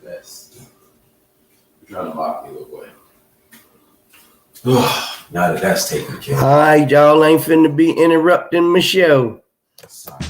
That's trying to lock me away. Now that that's taken care of. All right, y'all ain't finna be interrupting my show. Sorry.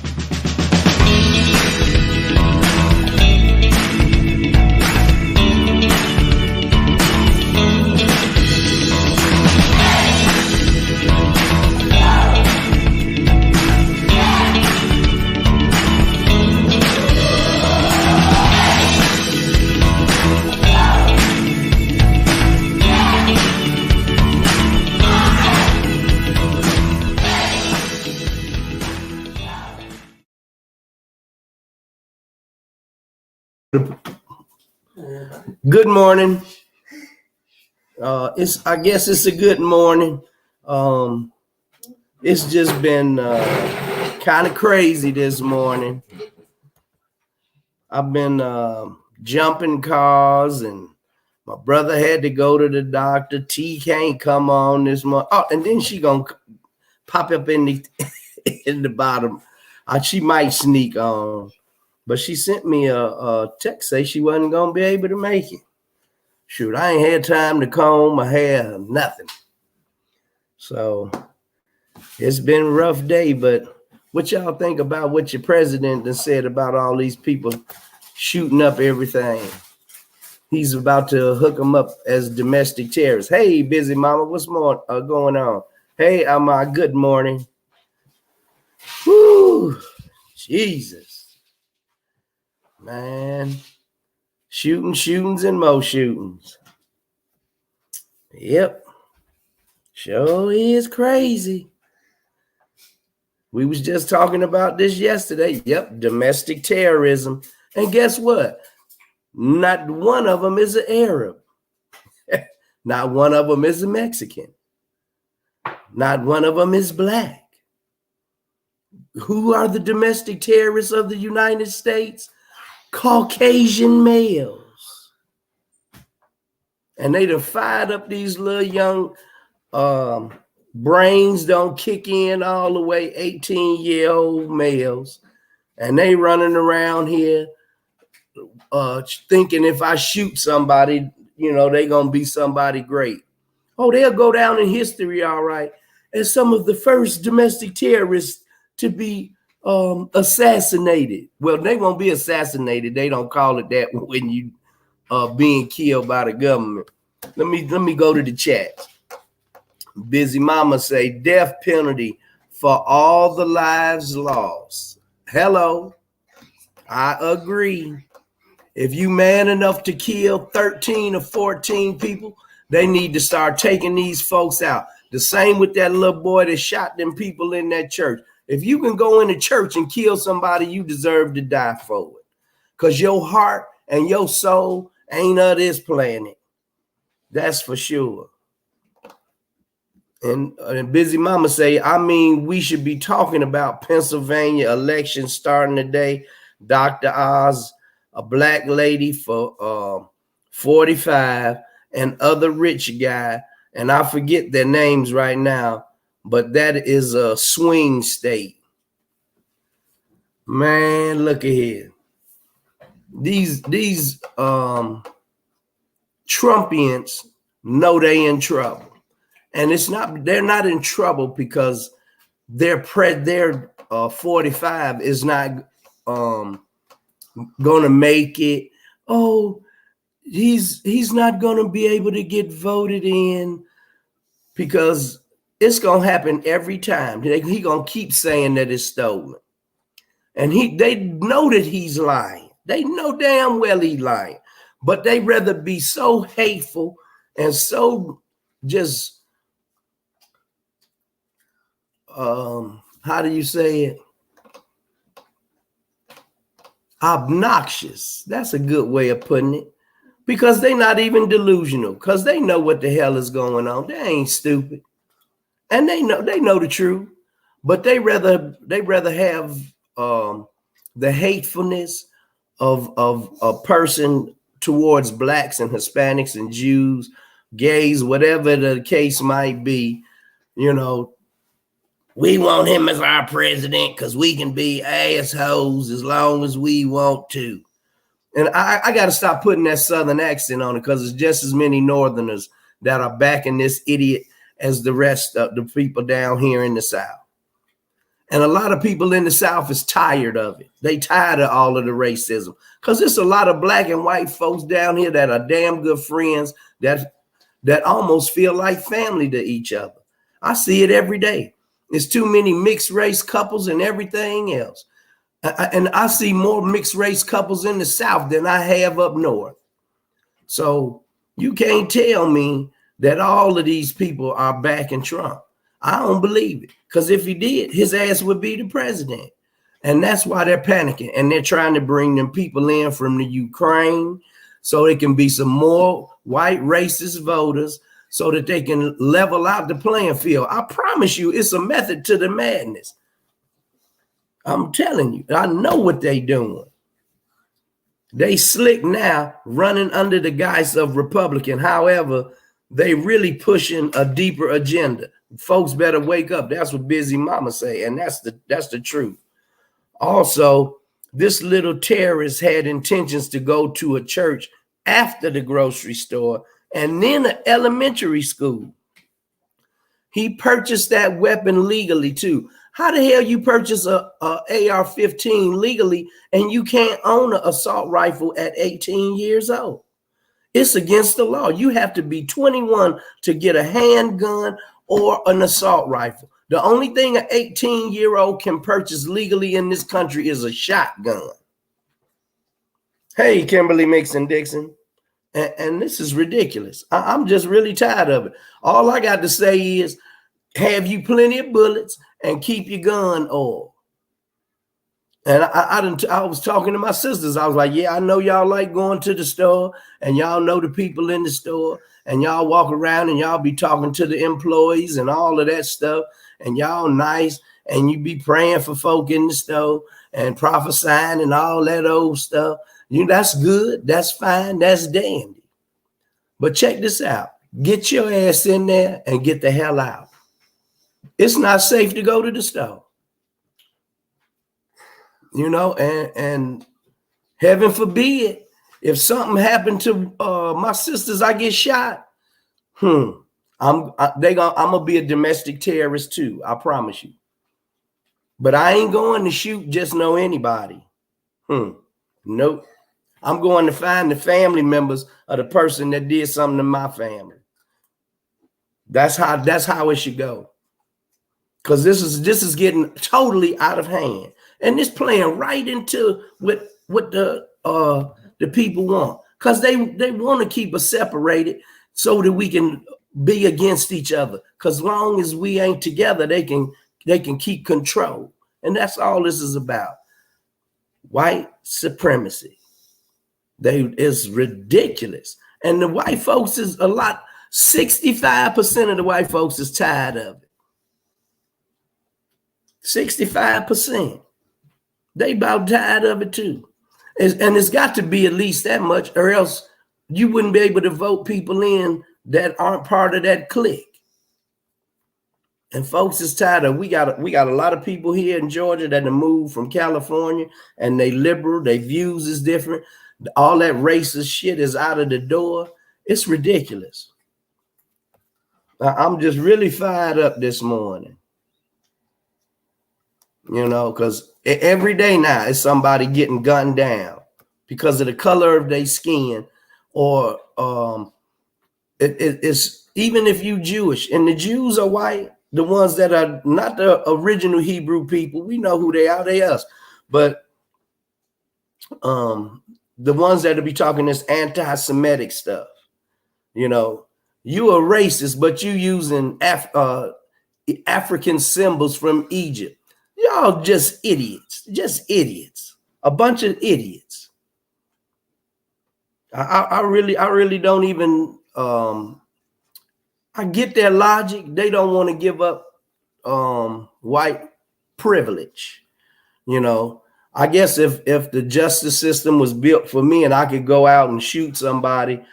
Good morning. I guess it's a good morning. It's just been kind of crazy this morning. I've been jumping cars, and my brother had to go to the doctor. T can't come on this morning. Oh, and then she gonna pop up in the in the bottom. She might sneak on. But she sent me a text say she wasn't going to be able to make it. Shoot, I ain't had time to comb my hair, nothing. So it's been a rough day, but what y'all think about what your president has said about all these people shooting up everything? He's about to hook them up as domestic terrorists. Hey, busy mama, what's more going on? Hey, good morning. Whoo, Jesus. Man, shootings and more shootings. Yep, sure is crazy. We was just talking about this yesterday. Yep, domestic terrorism. And guess what? Not one of them is an Arab. Not one of them is a Mexican. Not one of them is black. Who are the domestic terrorists of the United States? Caucasian males. And they done fired up these little young brains don't kick in all the way, 18-year-old males. And they running around here thinking if I shoot somebody, they gonna be somebody great. Oh, they'll go down in history, all right, as some of the first domestic terrorists to be assassinated. Well, they won't be assassinated. They don't call it that when you being killed by the government. Let me go to the chat. Busy mama say death penalty for all the lives lost. Hello, I agree. If you man enough to kill 13 or 14 people, they need to start taking these folks out. The same with that little boy that shot them people in that church. If you can go into church and kill somebody, you deserve to die for it. Because your heart and your soul ain't of this planet. That's for sure. And busy mama say, we should be talking about Pennsylvania election starting today. Dr. Oz, a black lady for 45, and other rich guy. And I forget their names right now. But that is a swing state. Man, look at here. These Trumpians know they in trouble. And they're not in trouble because their 45 is not gonna make it. Oh, he's not gonna be able to get voted in because it's gonna happen every time. He gonna keep saying that it's stolen, and they know that he's lying. They know damn well he's lying, but they rather be so hateful and so just how do you say it? Obnoxious. That's a good way of putting it, because they're not even delusional, because they know what the hell is going on. They ain't stupid. And they know the truth, but they rather have the hatefulness of a person towards blacks and Hispanics and Jews, gays, whatever the case might be. We want him as our president because we can be assholes as long as we want to. And I got to stop putting that Southern accent on it, because it's just as many Northerners that are backing this idiot as the rest of the people down here in the South. And a lot of people in the South is tired of it. They tired of all of the racism, because there's a lot of black and white folks down here that are damn good friends that almost feel like family to each other. I see it every day. There's too many mixed race couples and everything else. And I see more mixed race couples in the South than I have up north. So you can't tell me that all of these people are backing Trump. I don't believe it, because if he did, his ass would be the president. And that's why they're panicking, and they're trying to bring them people in from the Ukraine so it can be some more white racist voters so that they can level out the playing field. I promise you, it's a method to the madness. I'm telling you, I know what they doing. They slick now, running under the guise of Republican. However, they really pushing a deeper agenda. Folks better wake up. That's what Busy Mama say, and that's the truth. Also, this little terrorist had intentions to go to a church after the grocery store and then an elementary school. He purchased that weapon legally too. How the hell you purchase a AR-15 legally and you can't own an assault rifle at 18 years old? It's against the law. You have to be 21 to get a handgun or an assault rifle. The only thing an 18-year-old can purchase legally in this country is a shotgun. Hey, Kimberly Mixon Dixon. And this is ridiculous. I'm just really tired of it. All I got to say is, have you plenty of bullets and keep your gun oiled. And I was talking to my sisters. I was like, yeah, I know y'all like going to the store, and y'all know the people in the store, and y'all walk around and y'all be talking to the employees and all of that stuff, and y'all nice, and you be praying for folk in the store and prophesying and all that old stuff. That's good. That's fine. That's dandy. But check this out. Get your ass in there and get the hell out. It's not safe to go to the store. And heaven forbid, if something happened to my sisters, I get shot. I'm gonna be a domestic terrorist too. I promise you. But I ain't going to shoot just anybody. Nope. I'm going to find the family members of the person that did something to my family. That's how it should go. Because this is getting totally out of hand. And it's playing right into what the people want. Because they want to keep us separated so that we can be against each other. Because long as we ain't together, they can keep control. And that's all this is about. White supremacy. It's ridiculous. And the white folks is 65% of the white folks is tired of it. 65%. They about tired of it too. And it's got to be at least that much, or else you wouldn't be able to vote people in that aren't part of that clique. And folks is tired of, we got a lot of people here in Georgia that have moved from California, and they liberal, their views is different. All that racist shit is out of the door. It's ridiculous. I'm just really fired up this morning. Because every day now is somebody getting gunned down because of the color of their skin, or it's even if you Jewish and the Jews are white, the ones that are not the original Hebrew people, we know who they are, they us. But the ones that will be talking this anti-Semitic stuff, you a racist, but you using African symbols from Egypt. Y'all just idiots, a bunch of idiots. I really don't even, I get their logic. They don't want to give up white privilege. I guess if the justice system was built for me and I could go out and shoot somebody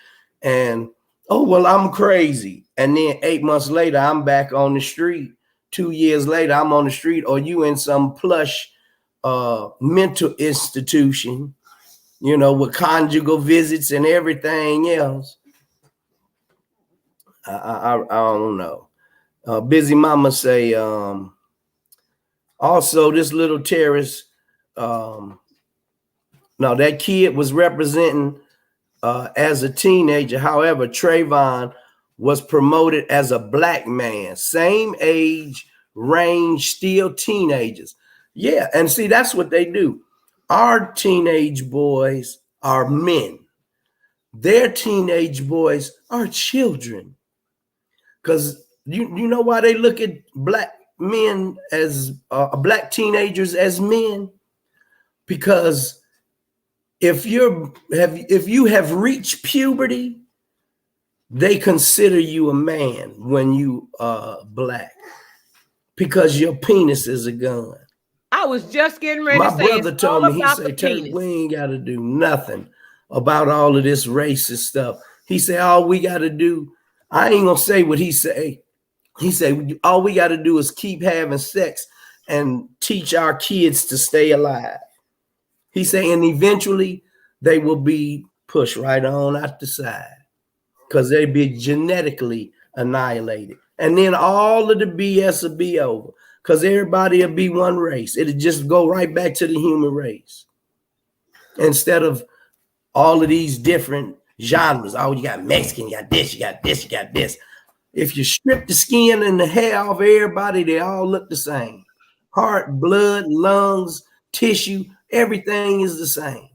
and, oh, well, I'm crazy. And then 8 months later, I'm back on the street. 2 years later, I'm on the street, or you in some plush mental institution. you know, with conjugal visits and everything else. I don't know. Busy Mama say, also this little terrorist, no, that kid was representing as a teenager. However, Trayvon was promoted as a black man, same age range, still teenagers. Yeah, and see, that's what they do. Our teenage boys are men. Their teenage boys are children. Because you know why they look at black men as black teenagers as men? Because if you have reached puberty, they consider you a man when you are black, because your penis is a gun. I was just getting ready My to say brother it's told all me, he about the said, Turk, penis. we ain't got to do nothing about all of this racist stuff. He said, all we got to do, I ain't going to say what he say. He said, all we got to do is keep having sex and teach our kids to stay alive. He said, and eventually they will be pushed right on out the side because they be genetically annihilated. And then all of the BS will be over because everybody will be one race. It'll just go right back to the human race instead of all of these different genres. Oh, you got Mexican, you got this, you got this, you got this. If you strip the skin and the hair off everybody, they all look the same. Heart, blood, lungs, tissue, everything is the same.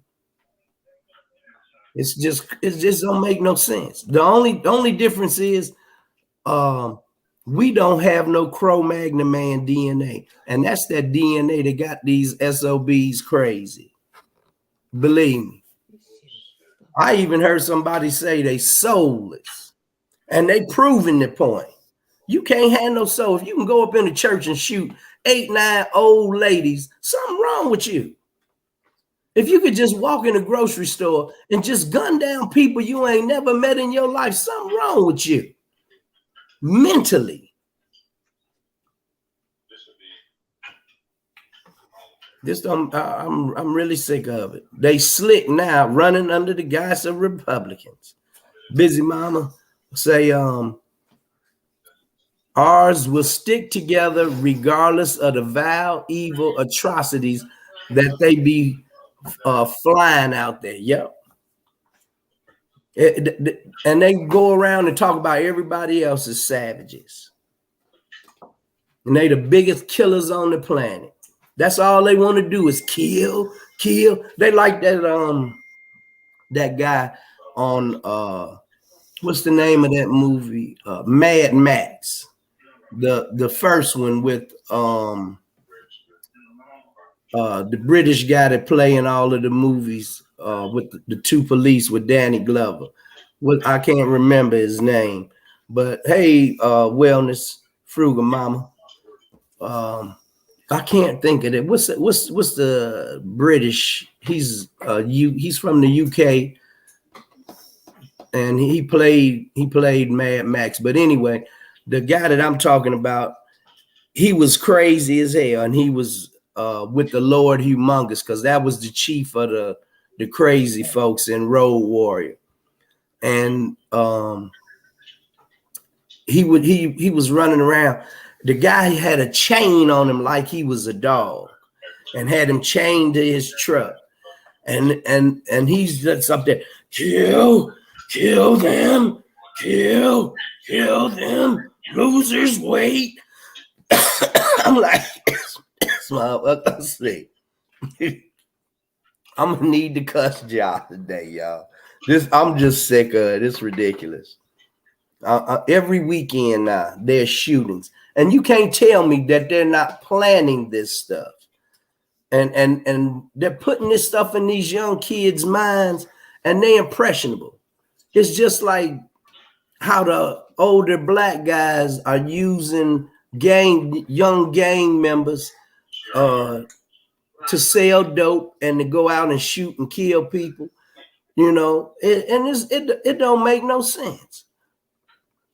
It just don't make no sense. The only difference is we don't have no Cro-Magnon man DNA. And that's that DNA that got these SOBs crazy. Believe me. I even heard somebody say they soulless. And they proving the point. You can't have no soul. If you can go up in a church and shoot 8, 9 old ladies, something wrong with you. If you could just walk in a grocery store and just gun down people you ain't never met in your life, something wrong with you. Mentally. I'm really sick of it. They slick now, running under the guise of Republicans. Busy Mama say, ours will stick together regardless of the vile, evil atrocities that they be flying out there. Yep. And they go around and talk about everybody else as savages. And they the biggest killers on the planet. That's all they want to do is kill. They like that guy on what's the name of that movie? Mad Max. The first one with the British guy that play in all of the movies with the two police with Danny Glover. I can't remember his name, but hey, Wellness Frugal Mama. I can't think of it. What's the British? He's from the UK, and he played Mad Max. But anyway, the guy that I'm talking about, he was crazy as hell, and he was with the Lord Humongous, because that was the chief of the crazy folks in Road Warrior, and he was running around. The guy had a chain on him like he was a dog, and had him chained to his truck, and he's just up there, kill them, kill them, losers wait. I'm like, let's see. I'm gonna need to cuss y'all today, y'all. I'm just sick of it. It's ridiculous. Every weekend now there's shootings, and you can't tell me that they're not planning this stuff, and they're putting this stuff in these young kids' minds, and they're impressionable. It's just like how the older black guys are using young gang members to sell dope and to go out and shoot and kill people, you know, it don't make no sense.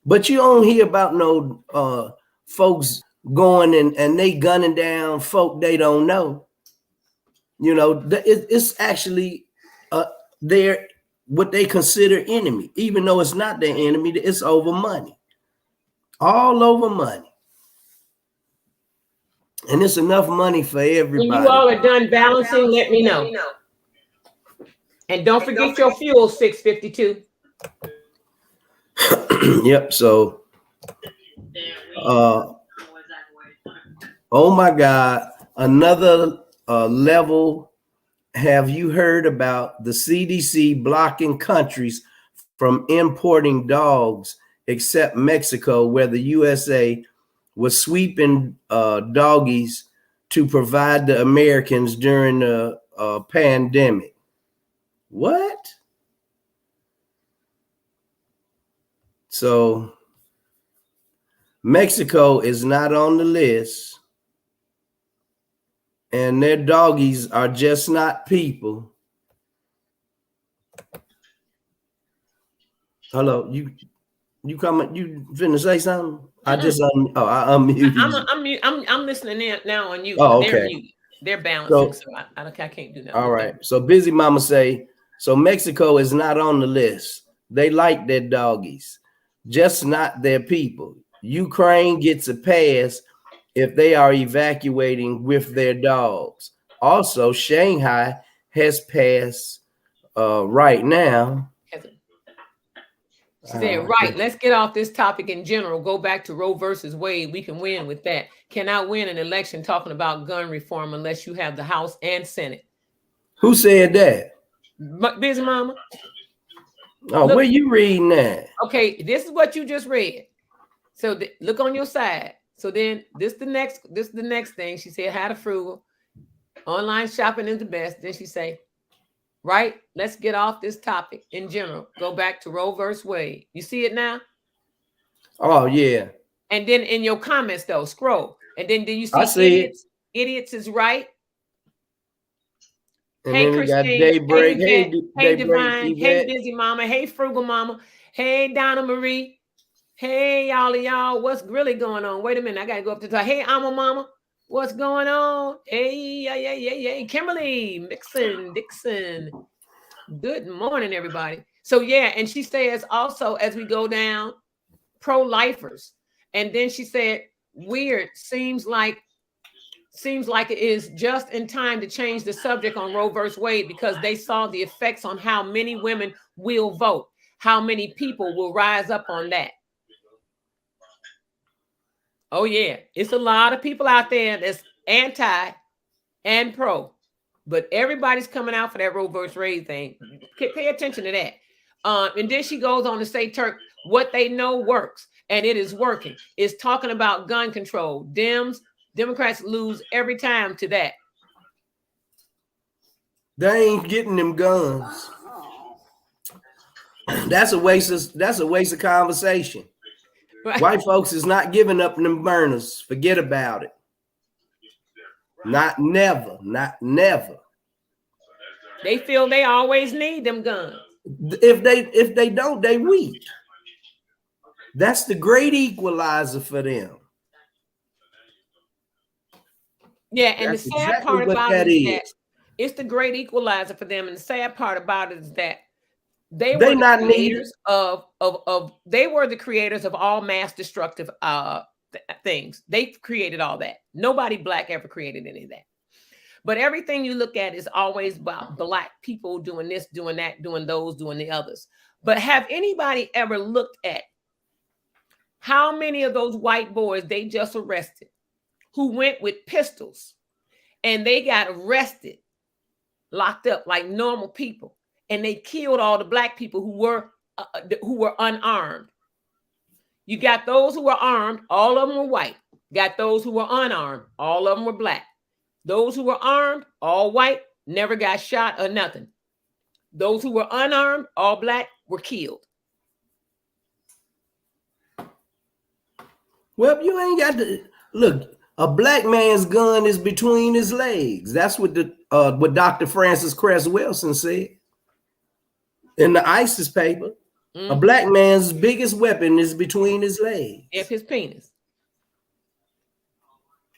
But you don't hear about no folks going and they gunning down folk they don't know. You know, it's actually their what they consider enemy, even though it's not their enemy. It's over money, all over money, and it's enough money for everybody. When you all are done balancing, let me know. And don't forget your fuel, 652. Yep. So, oh my God, another level. Have you heard about the CDC blocking countries from importing dogs except Mexico, where the USA was sweeping doggies to provide the Americans during the pandemic? What? So Mexico is not on the list, and their doggies are just not people. Hello, you coming? You finna say something? I just I unmuted. I'm listening now on you. Oh, They're okay. muted. They're balancing, so I can't do nothing. All right. So Busy Mama say, so Mexico is not on the list. They like their doggies, just not their people. Ukraine gets a pass if they are evacuating with their dogs. Also, Shanghai has passed right now. She said, right, let's get off this topic in general. Go back to Roe versus Wade. We can win with that. Cannot win an election talking about gun reform unless you have the House and Senate. Who said that? Busy Mama. Oh, look, where you reading that? Okay, this is what you just read. So look on your side. So then this is the next thing. She said, how to frugal. Online shopping is the best. Then she say, right, let's get off this topic in general. Go back to Roe versus Wade. You see it now? Oh, yeah. And then in your comments, though, scroll. And then do you see, I see idiots? It. Idiots is right. And hey, then we got Christine. Daybreak. Hey, Divine. Hey, Busy Mama. Hey, Frugal Mama. Hey, Donna Marie. Hey, y'all. What's really going on? Wait a minute. I got to go up to the top. Hey, Alma Mama. What's going on? Hey, Kimberly, Dixon. Good morning, everybody. So, yeah, and she says also as we go down, pro-lifers. And then she said, weird, seems like it is just in time to change the subject on Roe versus Wade because they saw the effects on how many women will vote, how many people will rise up on that. Oh, yeah, it's a lot of people out there that's anti and pro, but everybody's coming out for that Roe versus Wade thing. Pay attention to that. And then she goes on to say, Turk, what they know works, and it is working. It's talking about gun control. Democrats lose every time to that. They ain't getting them guns. That's a waste of conversation. Right. White folks is not giving up them burners. Forget about it. Not never. They feel they always need them guns. If they don't, they weak. That's the great equalizer for them. Yeah, and that's the sad part about it is that it's the great equalizer for them. And the sad part about it is that they were the creators they were the creators of all mass destructive things. They created all that. Nobody black ever created any of that. But everything you look at is always about black people doing this, doing that, doing those, doing the others. But have anybody ever looked at how many of those white boys they just arrested who went with pistols and they got arrested, locked up like normal people, and they killed all the black people who were unarmed? You got those who were armed, all of them were white. Got those who were unarmed, all of them were black. Those who were armed, all white, never got shot or nothing. Those who were unarmed, all black, were killed. Well, you ain't got to look. A black man's gun is between his legs. That's what what Dr. Francis Cress Wilson said in the ISIS paper. Mm-hmm. A black man's biggest weapon is between his legs. If his penis.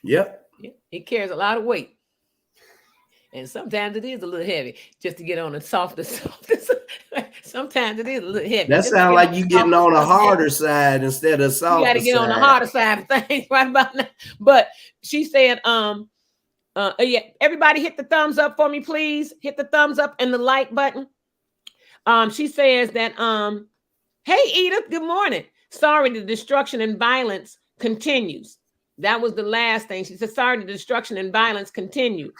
Yep. It carries a lot of weight. And sometimes it is a little heavy just to get on the softer. Sometimes it is a little heavy. That sounds like you getting on a harder side instead of softer. You got to get on the harder side of things right about now. But she said, yeah, everybody hit the thumbs up for me, please. Hit the thumbs up and the like button. She says that, hey, Edith, good morning. Sorry, the destruction and violence continues. That was the last thing. She said, sorry, the destruction and violence continue.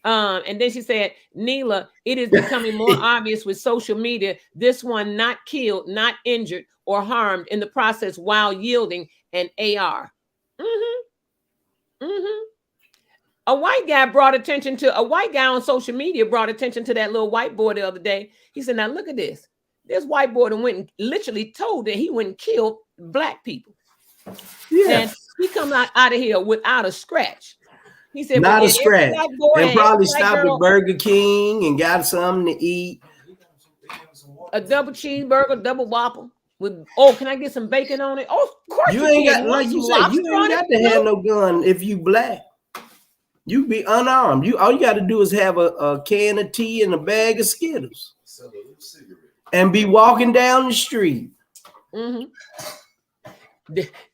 And then she said, Neela, it is becoming more obvious with social media. This one not killed, not injured or harmed in the process while yielding an AR. A white guy on social media brought attention to that little white boy the other day. He said, now look at this. This white boy went and literally told that he wouldn't kill black people. Yeah. And he come out of here without a scratch. He said, not a scratch. And probably stopped at Burger King and got something to eat. A double cheeseburger, double Whopper. Can I get some bacon on it? Oh, of course you ain't got, like you said, you ain't got to have no gun if you black. You be unarmed. All you got to do is have a can of tea and a bag of Skittles, and be walking down the street.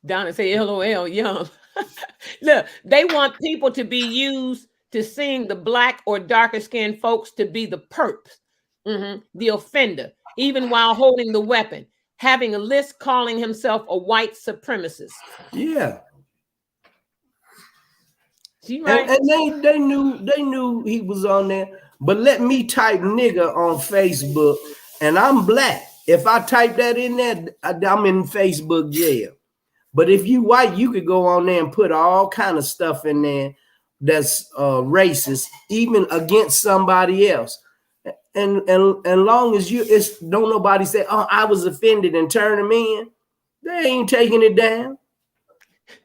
Donna say, "LOL, young." Look, they want people to be used to seeing the black or darker skinned folks to be the perps, the offender, even while holding the weapon, having a list calling himself a white supremacist. Yeah. Right. And they knew he was on there. But let me type nigga on Facebook, and I'm black. If I type that in there, I'm in Facebook jail. But if you white, you could go on there and put all kind of stuff in there that's racist, even against somebody else. And long as don't nobody say, oh, I was offended and turn them in, they ain't taking it down.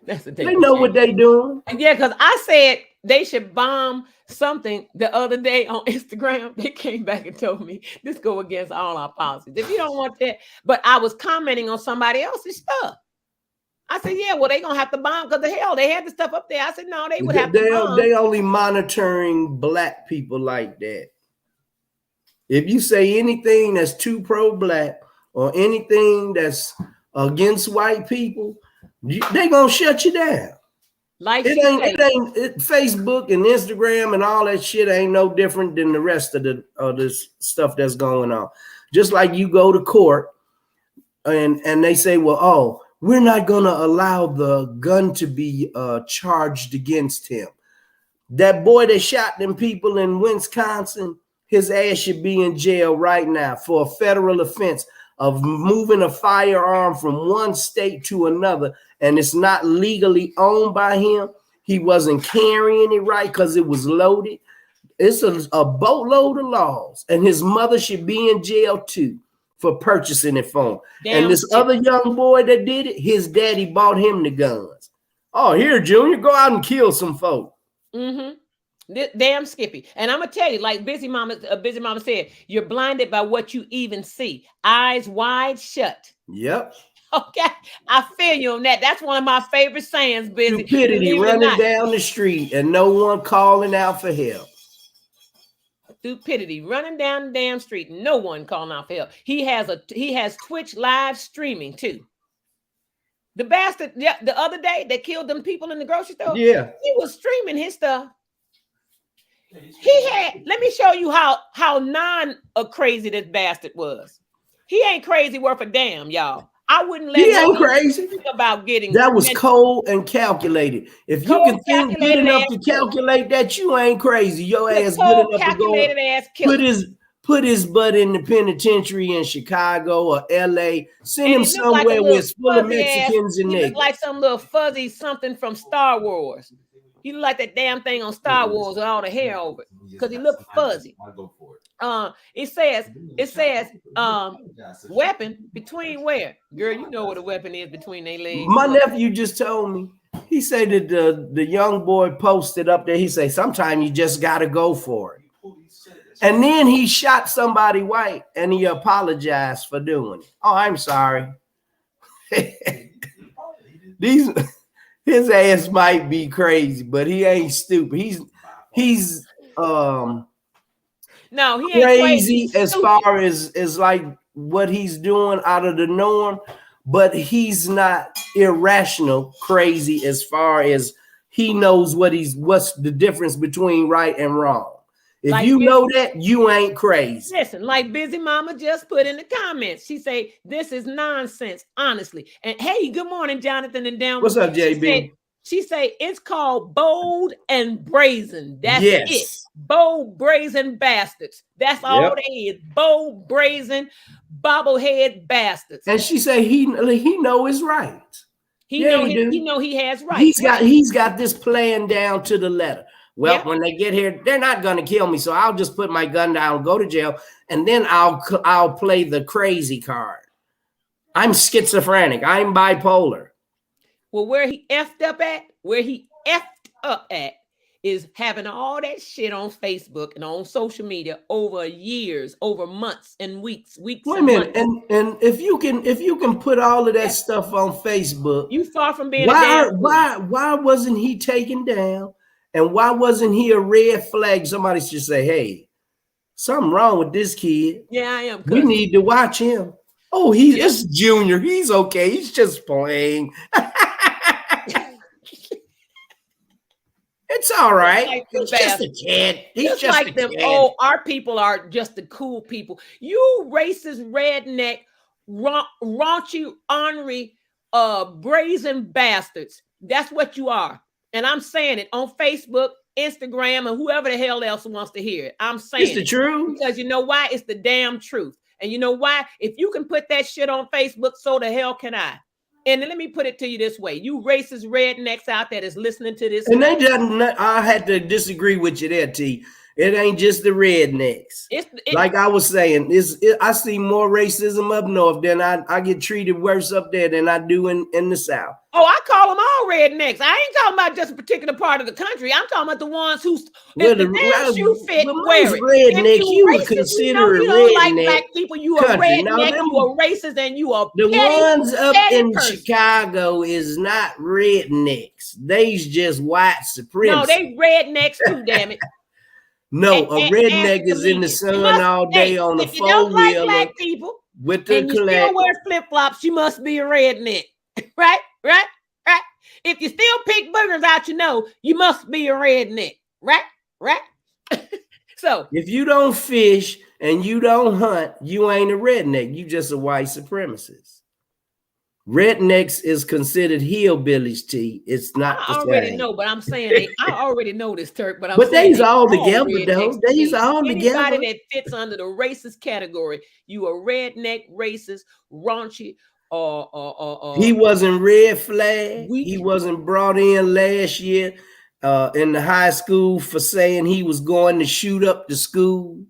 They know what they doing. Yeah, because I said they should bomb something the other day on Instagram. They came back and told me this go against all our policies. If you don't want that, but I was commenting on somebody else's stuff. I said, yeah, well, they gonna have to bomb because the hell they had the stuff up there. I said, no, they would have to bomb. They only monitoring black people like that. If you say anything that's too pro-black or anything that's against white people, they gonna shut you down. Like Facebook and Instagram and all that shit ain't no different than the rest of this stuff that's going on. Just like you go to court and they say, well, oh, we're not gonna allow the gun to be charged against him. That boy that shot them people in Wisconsin, his ass should be in jail right now for a federal offense of moving a firearm from one state to another, and it's not legally owned by him. He wasn't carrying it right because it was loaded. It's a boatload of laws, and his mother should be in jail too for purchasing it for him. And this other young boy that did it, his daddy bought him the guns. Oh, here, Junior, go out and kill some folk. Damn Skippy. And I'm gonna tell you, like Busy Mama said, you're blinded by what you even see. Eyes wide shut. Yep. Okay, I feel you on that. That's one of my favorite sayings, Busy. Stupidity running down the street and no one calling out for help. Stupidity running down the damn street, no one calling out for help. He has Twitch live streaming too. The bastard, the other day that killed them people in the grocery store. Yeah, he was streaming his stuff. He had. Let me show you how crazy this bastard was. He ain't crazy worth a damn, y'all. I wouldn't let. He ain't crazy about getting. That was cold and calculated. If you can think good enough to calculate that, you ain't crazy. Your ass good enough to go put his butt in the penitentiary in Chicago or LA. Send him somewhere where it's full of Mexicans and niggas. He look like some little fuzzy something from Star Wars. He look like that damn thing on Star Wars with all the hair over it because he looked fuzzy. I go for it. It says weapon between where? Girl, you know what a weapon is between their legs. My nephew just told me. He said that the young boy posted up there. He said sometimes you just gotta go for it. And then he shot somebody white and he apologized for doing it. Oh, I'm sorry. His ass might be crazy, but he ain't stupid. He's No, he ain't crazy as far as like what he's doing out of the norm, but he's not irrational crazy as far as he knows what's the difference between right and wrong. If like you know that, you ain't crazy. Listen, like Busy Mama just put in the comments. She say, this is nonsense, honestly. And hey, good morning, Jonathan and Down. What's up, JB? She say it's called bold and brazen. That's it. Bold, brazen bastards. That's all they is. Bold, brazen, bobblehead bastards. And she say he know is right. He know he has right. He's got this plan down to the letter. Well, when they get here, they're not going to kill me, so I'll just put my gun down, go to jail, and then I'll play the crazy card. I'm schizophrenic. I'm bipolar. Well, where he effed up at is having all that shit on Facebook and on social media over years, over months and weeks. Wait a minute, and if you can put all of that stuff on Facebook, you far from being why wasn't he taken down? And why wasn't he a red flag? Somebody should say, hey, something wrong with this kid. Yeah, I am. We need to watch him. Oh, it's Junior. He's okay. He's just playing. It's all right. He's just a kid. He's just like them. Oh, our people are just the cool people. You racist, redneck, raunchy, ornery, brazen bastards. That's what you are. And I'm saying it on Facebook, Instagram, and whoever the hell else wants to hear it. I'm saying it's the truth. Because you know why? It's the damn truth. And you know why? If you can put that shit on Facebook, so the hell can I. And let me put it to you this way. You racist rednecks out there that's listening to this. And I had to disagree with you there, T. It ain't just the rednecks. Like I was saying, I see more racism up north than I get treated worse up there than I do in the South. Oh, I call them all rednecks. I ain't talking about just a particular part of the country. I'm talking about the ones who, if the damn shoe fit, wear it. Redneck, you would consider a redneck. You don't like black people. You are redneck. You are racist, and you are the petty, ones up in Chicago is not rednecks. They's just white supremacists. No, they rednecks too. Damn it. No, a redneck is in the sun all day on the four-wheeler black people with the and you still wear flip-flops. You must be a redneck, right? If you still pick boogers out, you must be a redneck, right? So if you don't fish and you don't hunt, you ain't a redneck. You just a white supremacist. Rednecks is considered hillbillies, T. It's not the same. I already know, but I'm saying I already know this, Turk. But they's all together, though. They's all together. Anybody that fits under the racist category, you a redneck, racist, raunchy, or he wasn't red flag. He wasn't brought in last year in the high school for saying he was going to shoot up the school.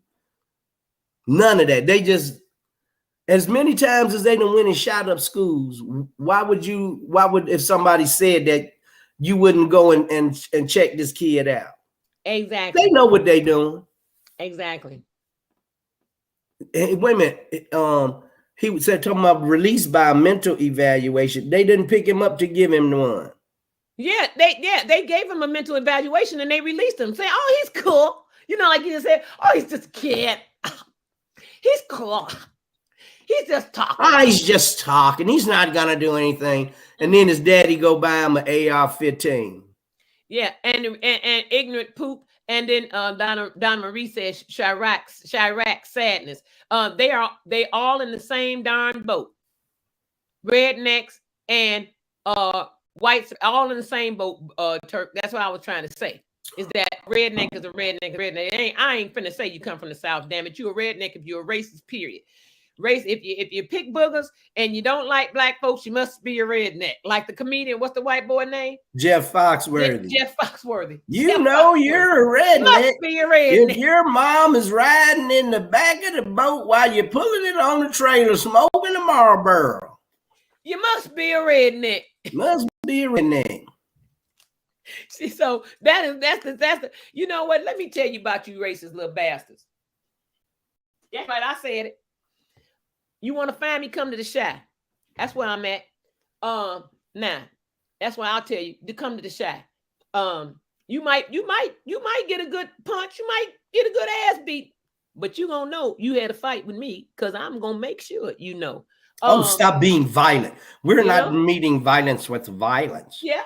None of that. They just. As many times as they done went and shot up schools, why would if somebody said that, you wouldn't go and check this kid out? Exactly. They know what they doing. Exactly. And wait a minute. He said talking about released by a mental evaluation. They didn't pick him up to give him one. Yeah, they gave him a mental evaluation and they released him, saying, "Oh, he's cool." Like you just said, "Oh, he's just a kid. He's cool. He's just talking." He's just talking. He's not gonna do anything. And then his daddy go buy him an AR-15. Yeah, and ignorant poop. And then Donna Marie says Chirac sadness. They all in the same darn boat. Rednecks and whites all in the same boat. Turk. That's what I was trying to say. Is that redneck is a redneck. I ain't finna say you come from the South. Damn it, you a redneck if you're a racist. Period. Race, if you pick boogers and you don't like black folks, you must be a redneck. Like the comedian, what's the white boy name? Jeff Foxworthy. Jeff Foxworthy. You're a redneck. Must be a redneck. If your mom is riding in the back of the boat while you're pulling it on the trailer, smoking a Marlboro, you must be a redneck. Must be a redneck. See, so that's the. You know what? Let me tell you about you racist little bastards. Yeah, right. I said it. You want to find me? Come to the Shy. That's where I'm at. Now, that's why I'll tell you to come to the Shy. You might get a good punch. You might get a good ass beat, but you gonna know you had a fight with me because I'm gonna make sure you know. Stop being violent. We're not meeting violence with violence. Yeah.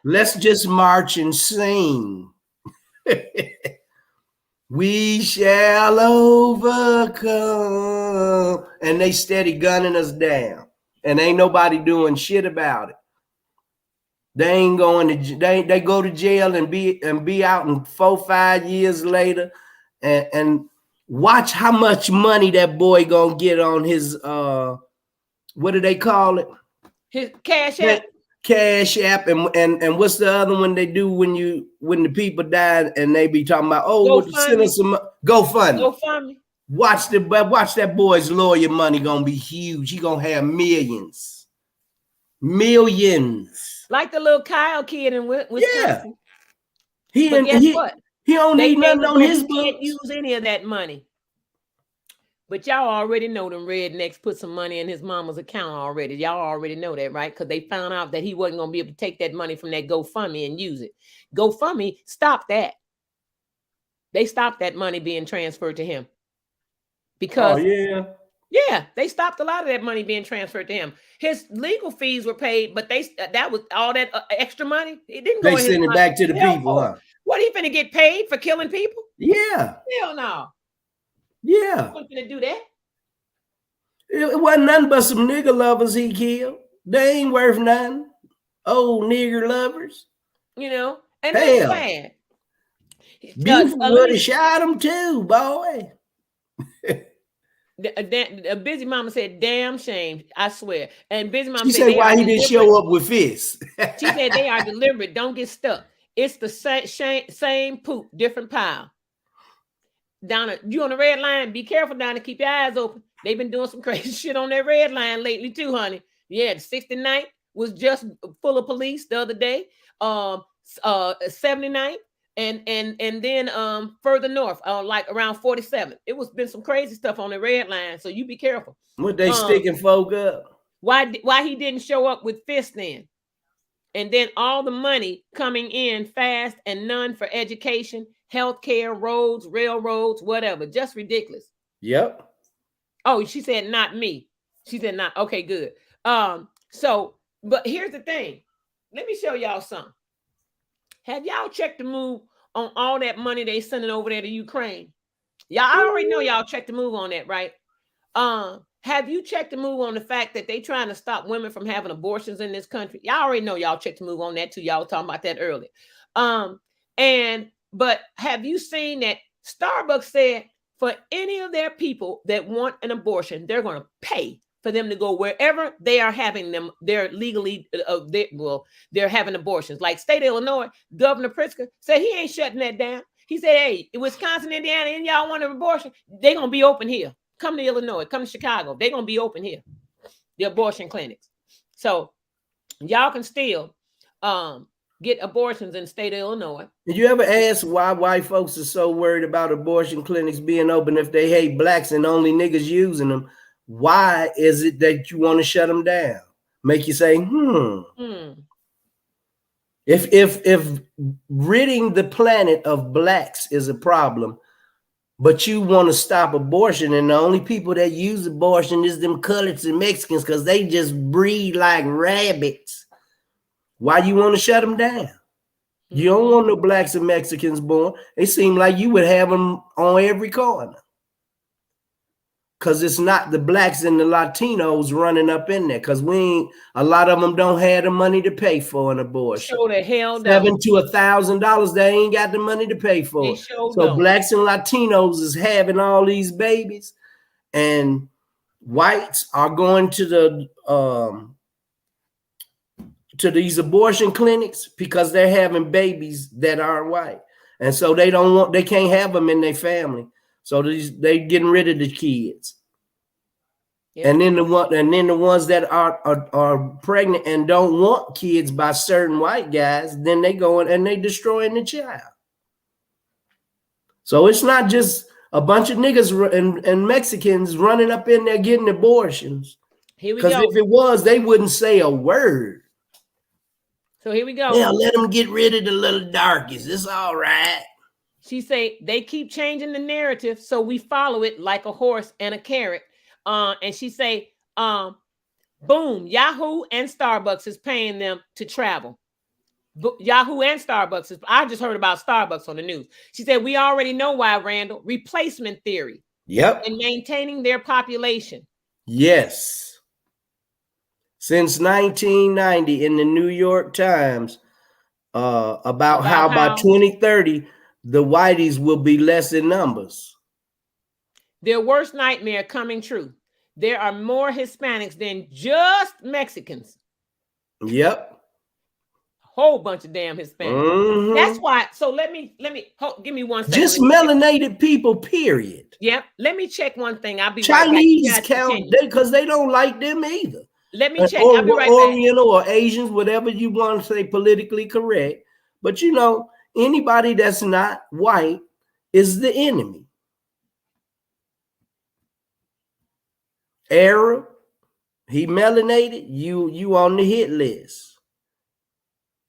Let's just march and sing. We shall overcome. And they steady gunning us down. And ain't nobody doing shit about it. They ain't going to they go to jail and be out in 4-5 years later. And watch how much money that boy gonna get on his what do they call it? His Cash App. Cash App, and what's the other one they do when the people die and they be talking about send us some GoFundMe. Watch that boy's lawyer money gonna be huge. He gonna have millions. Like the little Kyle kid in Wisconsin. Yeah. What? He don't need nothing on his books. Can't use any of that money. But y'all already know them rednecks put some money in his mama's account already. Y'all already know that, right? Because they found out that he wasn't going to be able to take that money from that GoFundMe and use it. GoFundMe stopped that. They stopped that money being transferred to him. Because, they stopped a lot of that money being transferred to him. His legal fees were paid, but that was all that extra money. It didn't go in his send it money. back to the people, huh? What, he finna get paid for killing people? Yeah. Hell no. Yeah. He wasn't finna do that. It wasn't nothing but some nigger lovers he killed. They ain't worth nothing. Old nigger lovers. You know, and that's bad. Beef would have shot him too, boy. A busy mama said, "Damn shame, I swear." And busy mama said, "Why he didn't show up with fists?" She said, "They are deliberate. Don't get stuck. It's the same poop, different pile." Donna, you on the red line? Be careful, Donna. Keep your eyes open. They've been doing some crazy shit on that red line lately too, honey. Yeah, the 69th was just full of police the other day. 79th. And then further north, like around 47. It was been some crazy stuff on the red line, so you be careful. What they sticking folk up? Why he didn't show up with fists then? And then all the money coming in fast and none for education, healthcare, roads, railroads, whatever. Just ridiculous. Yep. Oh, she said not me. She said not. Okay, good. So, but here's the thing. Let me show y'all something. Have y'all checked the move on all that money they sending over there to Ukraine? I already know y'all checked the move on that, right? Have you checked the move on the fact that they trying to stop women from having abortions in this country? Y'all already know y'all checked the move on that too. Y'all were talking about that earlier. But have you seen that Starbucks said for any of their people that want an abortion, they're going to pay for them to go wherever they are having them. They're legally, they're having abortions. Like state of Illinois, Governor Pritzker said he ain't shutting that down. He said, hey, Wisconsin, Indiana, and y'all want an abortion, they're going to be open here. Come to Illinois, come to Chicago. They're going to be open here, the abortion clinics. So y'all can still get abortions in the state of Illinois. Did you ever ask why white folks are so worried about abortion clinics being open if they hate blacks and only niggas using them? Why is it that you want to shut them down? Make you say, If ridding the planet of blacks is a problem, but you want to stop abortion, and the only people that use abortion is them coloreds and Mexicans because they just breed like rabbits. Why you want to shut them down? You don't want no blacks and Mexicans born. It seemed like you would have them on every corner. Because it's not the blacks and the Latinos running up in there. Because a lot of them don't have the money to pay for an abortion. Show the hell $700 to $1,000, they ain't got the money to pay for it. So blacks and Latinos is having all these babies, and whites are going to these abortion clinics because they're having babies that aren't white, and so they can't have them in their family. So they getting rid of the kids, and then the ones that are pregnant and don't want kids by certain white guys, then they go and they destroying the child. So it's not just a bunch of niggas and Mexicans running up in there getting abortions. Here we go. Because if it was, they wouldn't say a word. So here we go. Yeah, let them get rid of the little darkies. It's all right. She say they keep changing the narrative, so we follow it like a horse and a carrot. And she say, boom, Yahoo and Starbucks is paying them to travel. Yahoo and Starbucks. I just heard about Starbucks on the news. She said, we already know why, Randall. Replacement theory. Yep. And maintaining their population. Yes. Since 1990 in the New York Times, about how by 2030, the whiteys will be less in numbers. Their worst nightmare coming true. There are more Hispanics than just Mexicans. Yep. Whole bunch of damn Hispanics. That's why. So let me give me 1 second. Just melanated people, period. Yep. Let me check one thing. I'll be Chinese right back. count because they don't like them either. Let me check. I'll be right Oriental or Asians, whatever you want to say, politically correct. But you know, anybody that's not white is the enemy. Arab, he melanated, you on the hit list.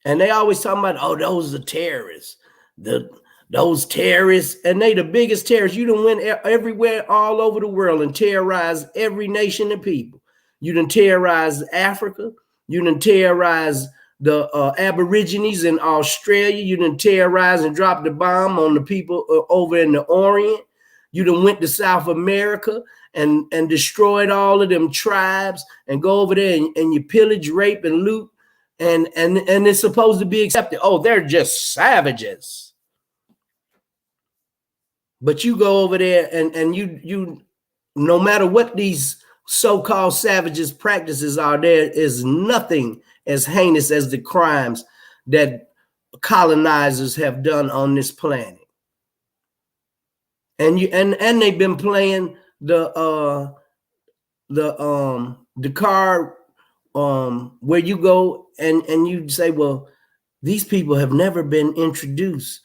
And they always talking about, oh, those are terrorists. Those terrorists, and they the biggest terrorists. You done went everywhere all over the world and terrorized every nation and people. You done terrorized Africa. You done terrorized the Aborigines in Australia. You done terrorized and dropped the bomb on the people over in the Orient. You done went to South America and destroyed all of them tribes and go over there and you pillage, rape, and loot. And it's supposed to be accepted. Oh, they're just savages. But you go over there and you no matter what these so-called savages practices are, there is nothing as heinous as the crimes that colonizers have done on this planet. And they've been playing the card where you go and you say, well, these people have never been introduced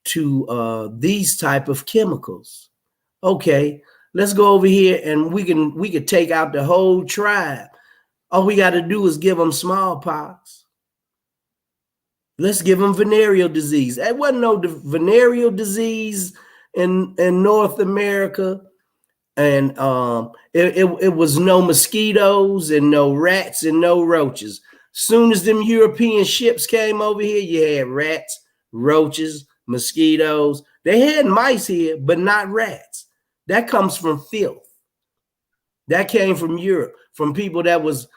to these type of chemicals. Okay, let's go over here and we could take out the whole tribe. All we got to do is give them smallpox. Let's give them venereal disease. There wasn't no venereal disease in North America, and it was no mosquitoes and no rats and no roaches. Soon as them European ships came over here, you had rats, roaches, mosquitoes. They had mice here, but not rats. That comes from filth. That came from Europe, from people that was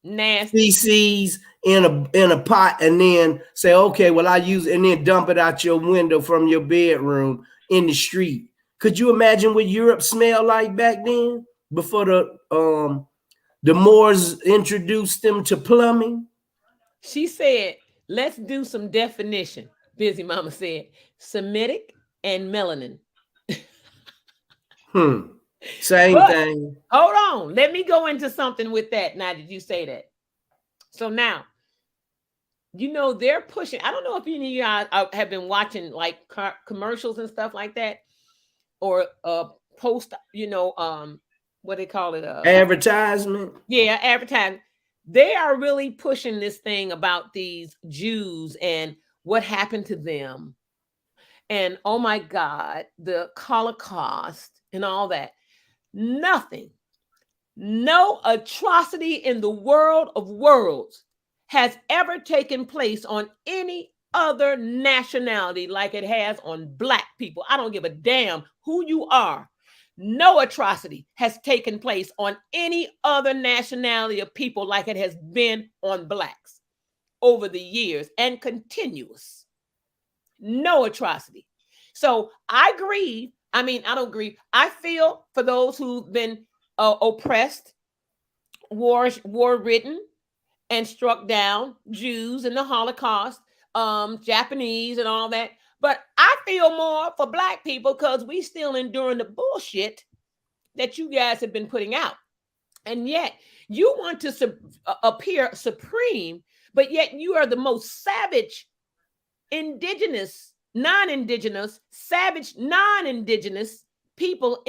nasty feces in a pot, and then say, okay, well, I use it, and then dump it out your window from your bedroom in the street. Could you imagine what Europe smelled like back then, before the Moors introduced them to plumbing? She said, let's do some definition. Busy Mama said, Semitic and melanin. Same thing. Hold on. Let me go into something with that. Now, did you say that? So now, you know, they're pushing. I don't know if any of you guys have been watching like commercials and stuff like that, or post, you know, what they call it? Advertisement. Yeah, advertising. They are really pushing this thing about these Jews and what happened to them. And oh my God, the Holocaust and all that. Nothing, no atrocity in the world of worlds has ever taken place on any other nationality like it has on Black people. I don't give a damn who you are. No atrocity has taken place on any other nationality of people like it has been on Blacks over the years, and continuous. No atrocity. So I grieve. I mean, I don't grieve. I feel for those who've been oppressed, war-ridden, and struck down, Jews in the Holocaust, Japanese and all that. But I feel more for Black people because we still enduring the bullshit that you guys have been putting out. And yet you want to appear supreme, but yet you are the most savage, non-indigenous, savage, non-indigenous people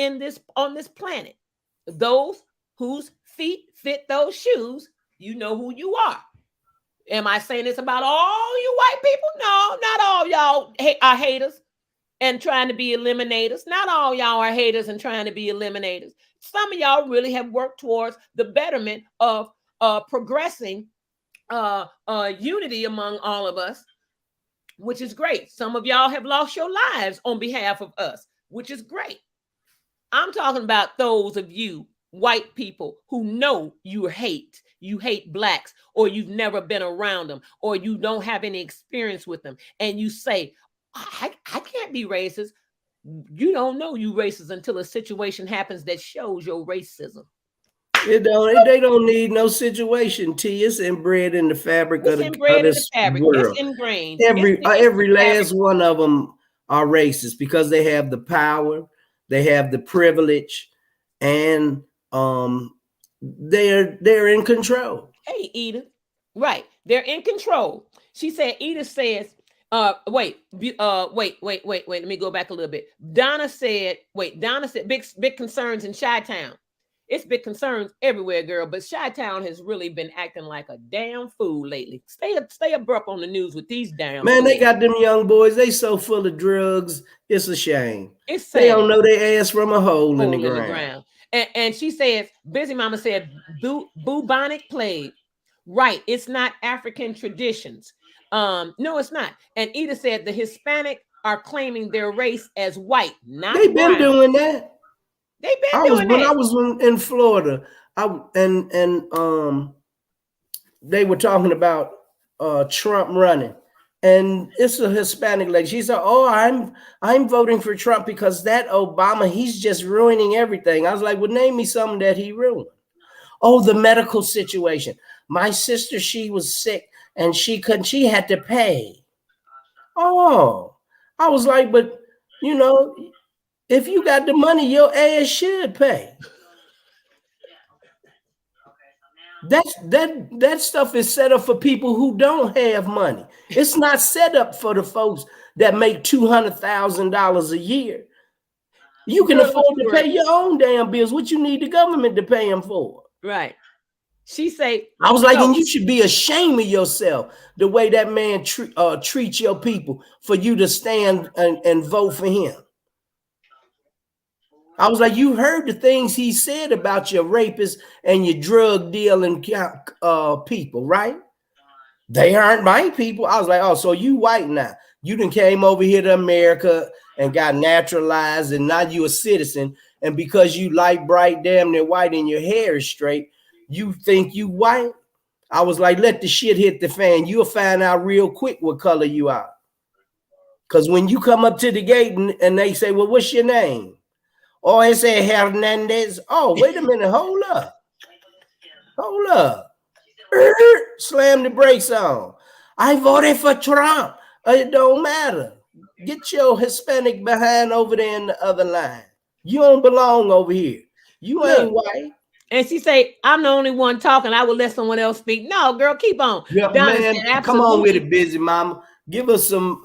on this planet. Those whose feet fit those shoes, you know who you are. Am I saying this about all you white people? No, not all y'all are haters and trying to be eliminators. Not all y'all are haters and trying to be eliminators. Some of y'all really have worked towards the betterment of progressing unity among all of us, which is great. Some of y'all have lost your lives on behalf of us, which is great. I'm talking about those of you white people who know you hate blacks, or you've never been around them, or you don't have any experience with them, and you say, I can't be racist. You don't know you racist until a situation happens that shows your racism. They don't need no situation, T. It's inbred in the fabric of this world. It's ingrained. Every last one of them are racist because they have the power, they have the privilege, and they're in control. Hey, Edith. Right. They're in control. She said, Edith says, wait, let me go back a little bit. Donna said, big concerns in Chi-Town. It's big concerns everywhere, girl, but Chi-Town has really been acting like a damn fool lately. Stay abrupt on the news with these damn man. fools. They got them young boys. They so full of drugs. It's a shame. It's sad. They don't know their ass from a hole in the ground. And she says, Busy Mama said, bubonic plague. Right. It's not African traditions. No, it's not. And Edith said the Hispanic are claiming their race as white, not They've been doing that. They've been doing that. When I was in Florida, they were talking about Trump running, and it's a Hispanic lady. She said, "Oh, I'm voting for Trump because that Obama, he's just ruining everything." I was like, "Well, name me something that he ruined." Oh, the medical situation. My sister, she was sick and she had to pay. Oh, I was like, but you know, if you got the money, your ass should pay. That stuff is set up for people who don't have money. It's not set up for the folks that make $200,000 a year. You can afford to pay your own damn bills. What you need the government to pay them for? Right. She say, I was like, and you should be ashamed of yourself the way that man treats your people for you to stand and vote for him. I was like, you heard the things he said about your rapists and your drug dealing people, right? They aren't my people. I was like, oh, so you white now. You done came over here to America and got naturalized, and now you a citizen. And because you light, bright, damn near white, and your hair is straight, you think you white? I was like, let the shit hit the fan. You'll find out real quick what color you are. Because when you come up to the gate and they say, well, what's your name? Oh, it said Hernandez. Oh, wait a minute. Hold up. Slam the brakes on. I voted for Trump. It don't matter. Get your Hispanic behind over there in the other line. You don't belong over here. You ain't white. And she say, I'm the only one talking. I will let someone else speak. No, girl, keep on. Yeah, man, come on with it, Busy Mama. Give us some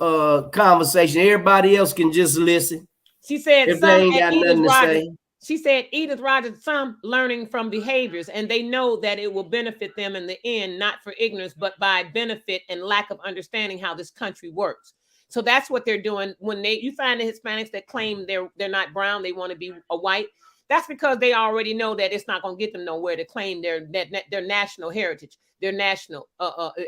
conversation. Everybody else can just listen. She said, if they ain't got nothing to say. She said, Edith Rogers, some learning from behaviors, and they know that it will benefit them in the end, not for ignorance, but by benefit and lack of understanding how this country works. So that's what they're doing. When you find the Hispanics that claim they're not brown, they want to be a white. That's because they already know that it's not going to get them nowhere to claim their national heritage, their national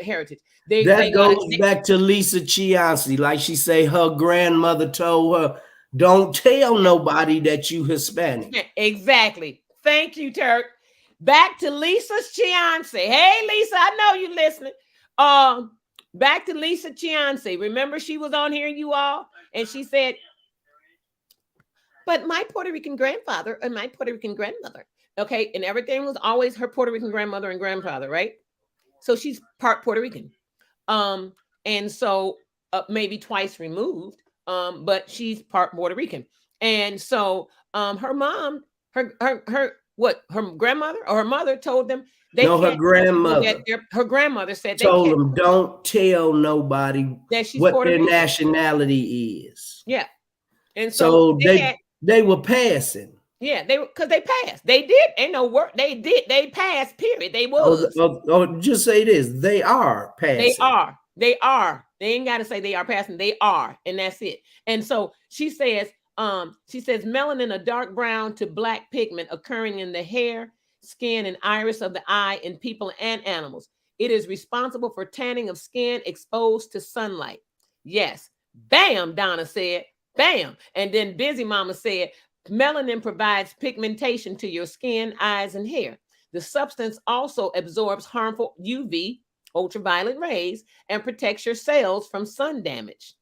heritage. That goes back to Lisa Chianci. Like she say, her grandmother told her, don't tell nobody that you Hispanic. Exactly. Thank you, Turk. Back to Lisa Chianci. Hey, Lisa, I know you listening. Back to Lisa Chianci. Remember she was on here, you all? And she said, but my Puerto Rican grandfather and my Puerto Rican grandmother. Okay. And everything was always her Puerto Rican grandmother and grandfather, right? So she's part Puerto Rican. And so maybe twice removed. But she's part Puerto Rican. And so her mom, her grandmother or her mother told them her grandmother. Her grandmother said told them don't tell nobody that she's what Puerto their Rican nationality is. Yeah. And so they were passing. Yeah, because they passed. They did. Ain't no work. They did. They passed. Period. They was. Just say this. They are passing. They are. They are. They ain't got to say they are passing. They are, and that's it. And so she says, melanin, a dark brown to black pigment occurring in the hair, skin, and iris of the eye in people and animals. It is responsible for tanning of skin exposed to sunlight. Yes. Bam, Donna said. Bam. And then Busy Mama said, melanin provides pigmentation to your skin, eyes, and hair. The substance also absorbs harmful UV, ultraviolet rays, and protects your cells from sun damage.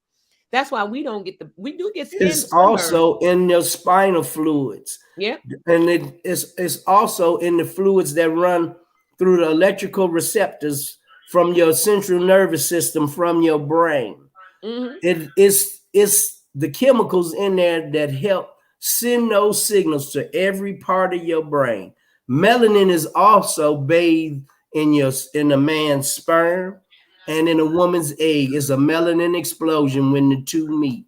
That's why we don't get we do get skin. It's also in your spinal fluids. Yeah. And it's also in the fluids that run through the electrical receptors from your central nervous system, from your brain. Mm-hmm. It's the chemicals in there that help send those signals to every part of your brain. Melanin is also bathed in a man's sperm and in a woman's egg. It's a melanin explosion when the two meet.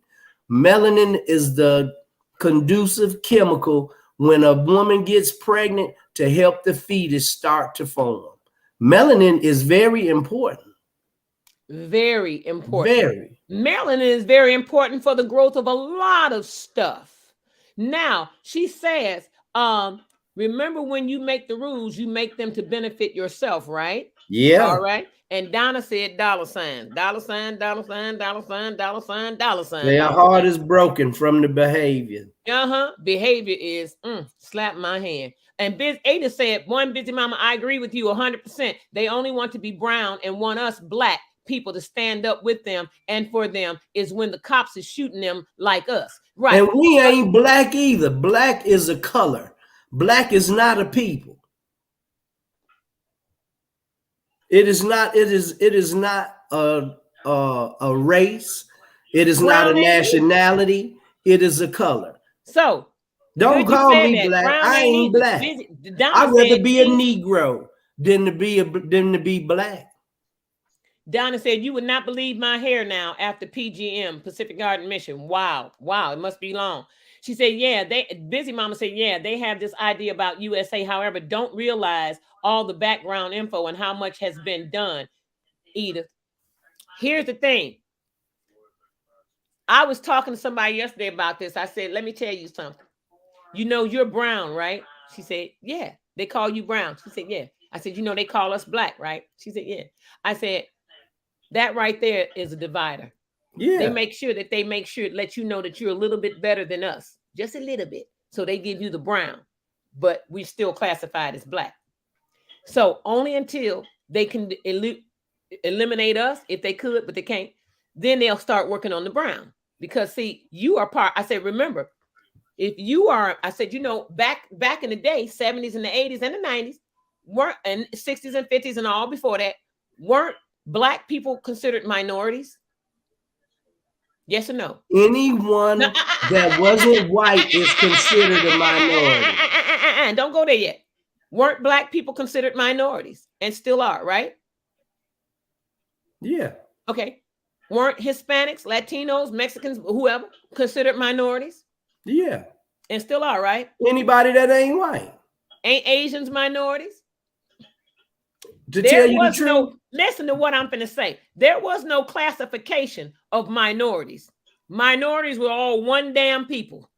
Melanin is the conducive chemical when a woman gets pregnant to help the fetus start to form. Melanin is very important. Very important. Very. Melanin is very important for the growth of a lot of stuff. Now, she says, remember when you make the rules, you make them to benefit yourself, right? Yeah. All right. And Donna said dollar sign, dollar sign, dollar sign, dollar sign, dollar sign, dollar sign. Their heart is broken from the behavior. Behavior is slap my hand. And Ada said, one Busy Mama, I agree with you 100%. They only want to be brown and want us black people to stand up with them and for them is when the cops is shooting them like us. Right. And we ain't black either. Black is a color. Black is not a people. It is not a race. It is not a nationality. It is a color. So don't call me black. I ain't black. I'd rather be a Negro than to be black. Donna said, you would not believe my hair now after PGM, Pacific Garden Mission. Wow. It must be long. She said, yeah, Busy Mama said, yeah, they have this idea about USA. However, don't realize all the background info and how much has been done. Edith, here's the thing. I was talking to somebody yesterday about this. I said, let me tell you something. You know, you're brown, right? She said, yeah, they call you brown. She said, yeah. I said, you know, they call us black, right? She said, yeah. I said, that right there is a divider. Yeah. They make sure let you know that you're a little bit better than us, just a little bit. So they give you the brown, but we still classified as black. So only until they can eliminate us, if they could, but they can't, then they'll start working on the brown. Because see, you are part. I said, remember, if you are, I said, you know, back in the day, 70s and the 80s and the 90s, weren't, and 60s and 50s and all before that, weren't black people considered minorities? Yes or no? Anyone that wasn't white is considered a minority. Don't go there yet. Weren't black people considered minorities and still are, right? Yeah. Okay. Weren't Hispanics, Latinos, Mexicans, whoever considered minorities? Yeah. And still are, right? Anybody that ain't white. Ain't Asians minorities? To tell you the truth. Listen to what I'm going to say. There was no classification of minorities. Minorities were all one damn people.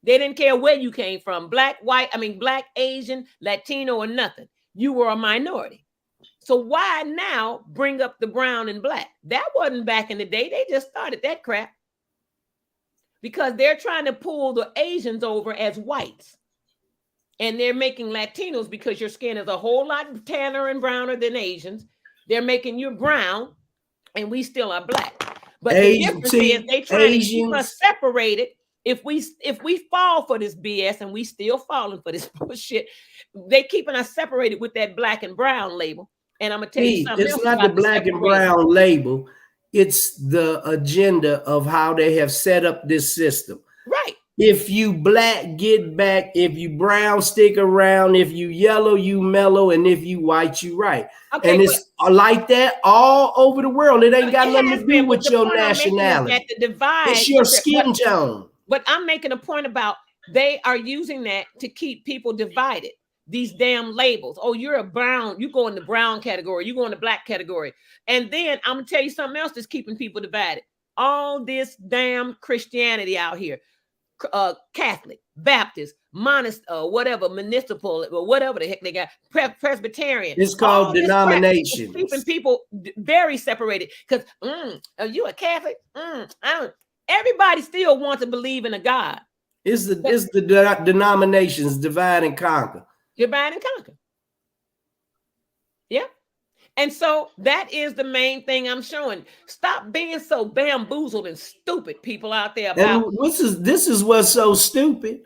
They didn't care where you came from. Black, white, black, Asian, Latino, or nothing. You were a minority. So why now bring up the brown and black? That wasn't back in the day. They just started that crap. Because they're trying to pull the Asians over as whites. And they're making Latinos, because your skin is a whole lot tanner and browner than Asians. They're making you brown, and we still are black. But the difference is they trying to keep us separated. If we fall for this BS, and we still falling for this bullshit, they keeping us separated with that black and brown label. And I'm gonna tell you something. It's not the black and brown label. It's the agenda of how they have set up this system. Right. If you black, get back. If you brown, stick around. If you yellow, you mellow. And if you white, you right. Okay, and it's like that all over the world. It ain't got nothing to do with your nationality. That the divide, it's your skin tone. But I'm making a point about they are using that to keep people divided. These damn labels. Oh, you're a brown, you go in the brown category, you go in the black category. And then I'm gonna tell you something else that's keeping people divided. All this damn Christianity out here. Catholic, Baptist, whatever, municipal, or whatever the heck they got, Presbyterian. It's called denomination. Keeping people very separated. Because are you a Catholic? Everybody still wants to believe in a God. It's the denominations, divide and conquer. Divide and conquer. Yeah. And so that is the main thing I'm showing. Stop being so bamboozled and stupid, people out there. About and this is what's so stupid.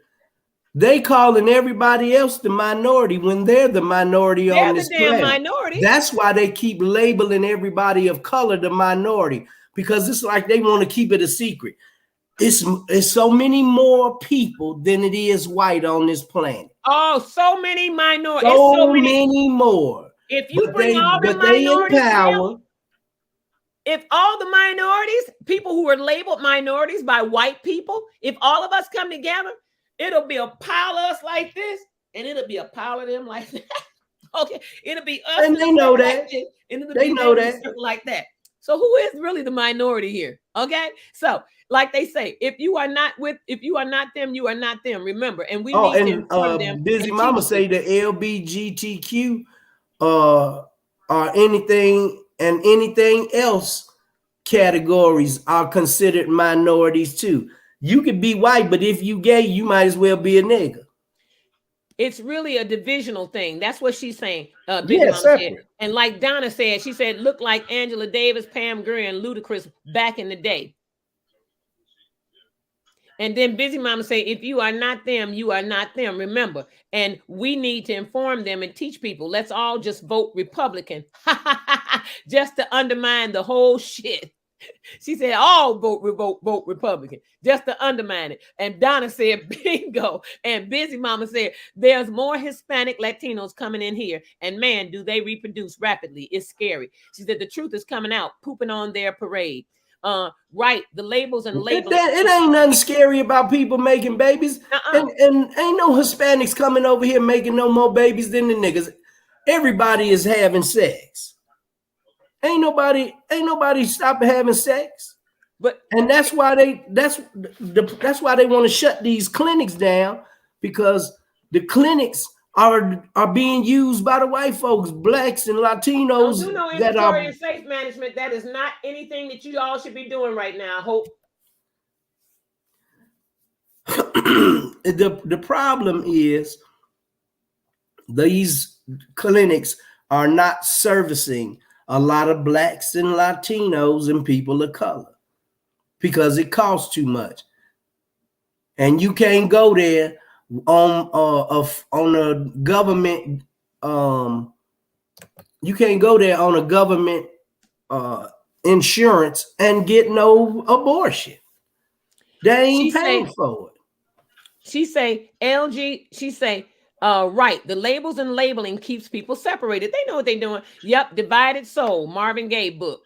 They calling everybody else the minority when they're the minority on this planet. Minority. That's why they keep labeling everybody of color the minority, because it's like they want to keep it a secret. It's so many more people than it is white on this planet. Oh, so many minorities. So many more. If you bring all the minorities down, if all the minorities, people who are labeled minorities by white people, if all of us come together, it'll be a pile of us like this, and it'll be a pile of them like that. Okay, it'll be us, and they know that. And it'll they be know that like that. So who is really the minority here? Okay, so like they say, if you are not them, you are not them. Remember, and we need to inform them. Busy Mama say the LBGTQ or anything else categories are considered minorities too. You could be white, but if you gay, you might as well be a nigga. It's really a divisional thing. That's what she's saying. Separate. And like Donna said, she said, look like Angela Davis, Pam Grier, and Ludacris back in the day. And then Busy Mama say, if you are not them, you are not them. Remember, and we need to inform them and teach people. Let's all just vote Republican, just to undermine the whole shit. She said, all vote Republican, just to undermine it. And Donna said, bingo. And Busy Mama said, there's more Hispanic Latinos coming in here. And man, do they reproduce rapidly. It's scary. She said, the truth is coming out, pooping on their parade. Right, the labels and labels. It ain't nothing scary about people making babies. And ain't no Hispanics coming over here making no more babies than the niggas. Everybody is having sex. Ain't nobody stopping having sex. And that's why they want to shut these clinics down, because the clinics are being used by the white folks, blacks and Latinos. Do no inventory and safe management. That is not anything that you all should be doing right now. I hope. The problem is these clinics are not servicing a lot of blacks and Latinos and people of color because it costs too much, and you can't go there on a government. You can't go there on a government insurance and get no abortion. They ain't paying for it. She say LG. She say. Right. The labels and labeling keeps people separated. They know what they're doing. Yep. Divided soul. Marvin Gaye book.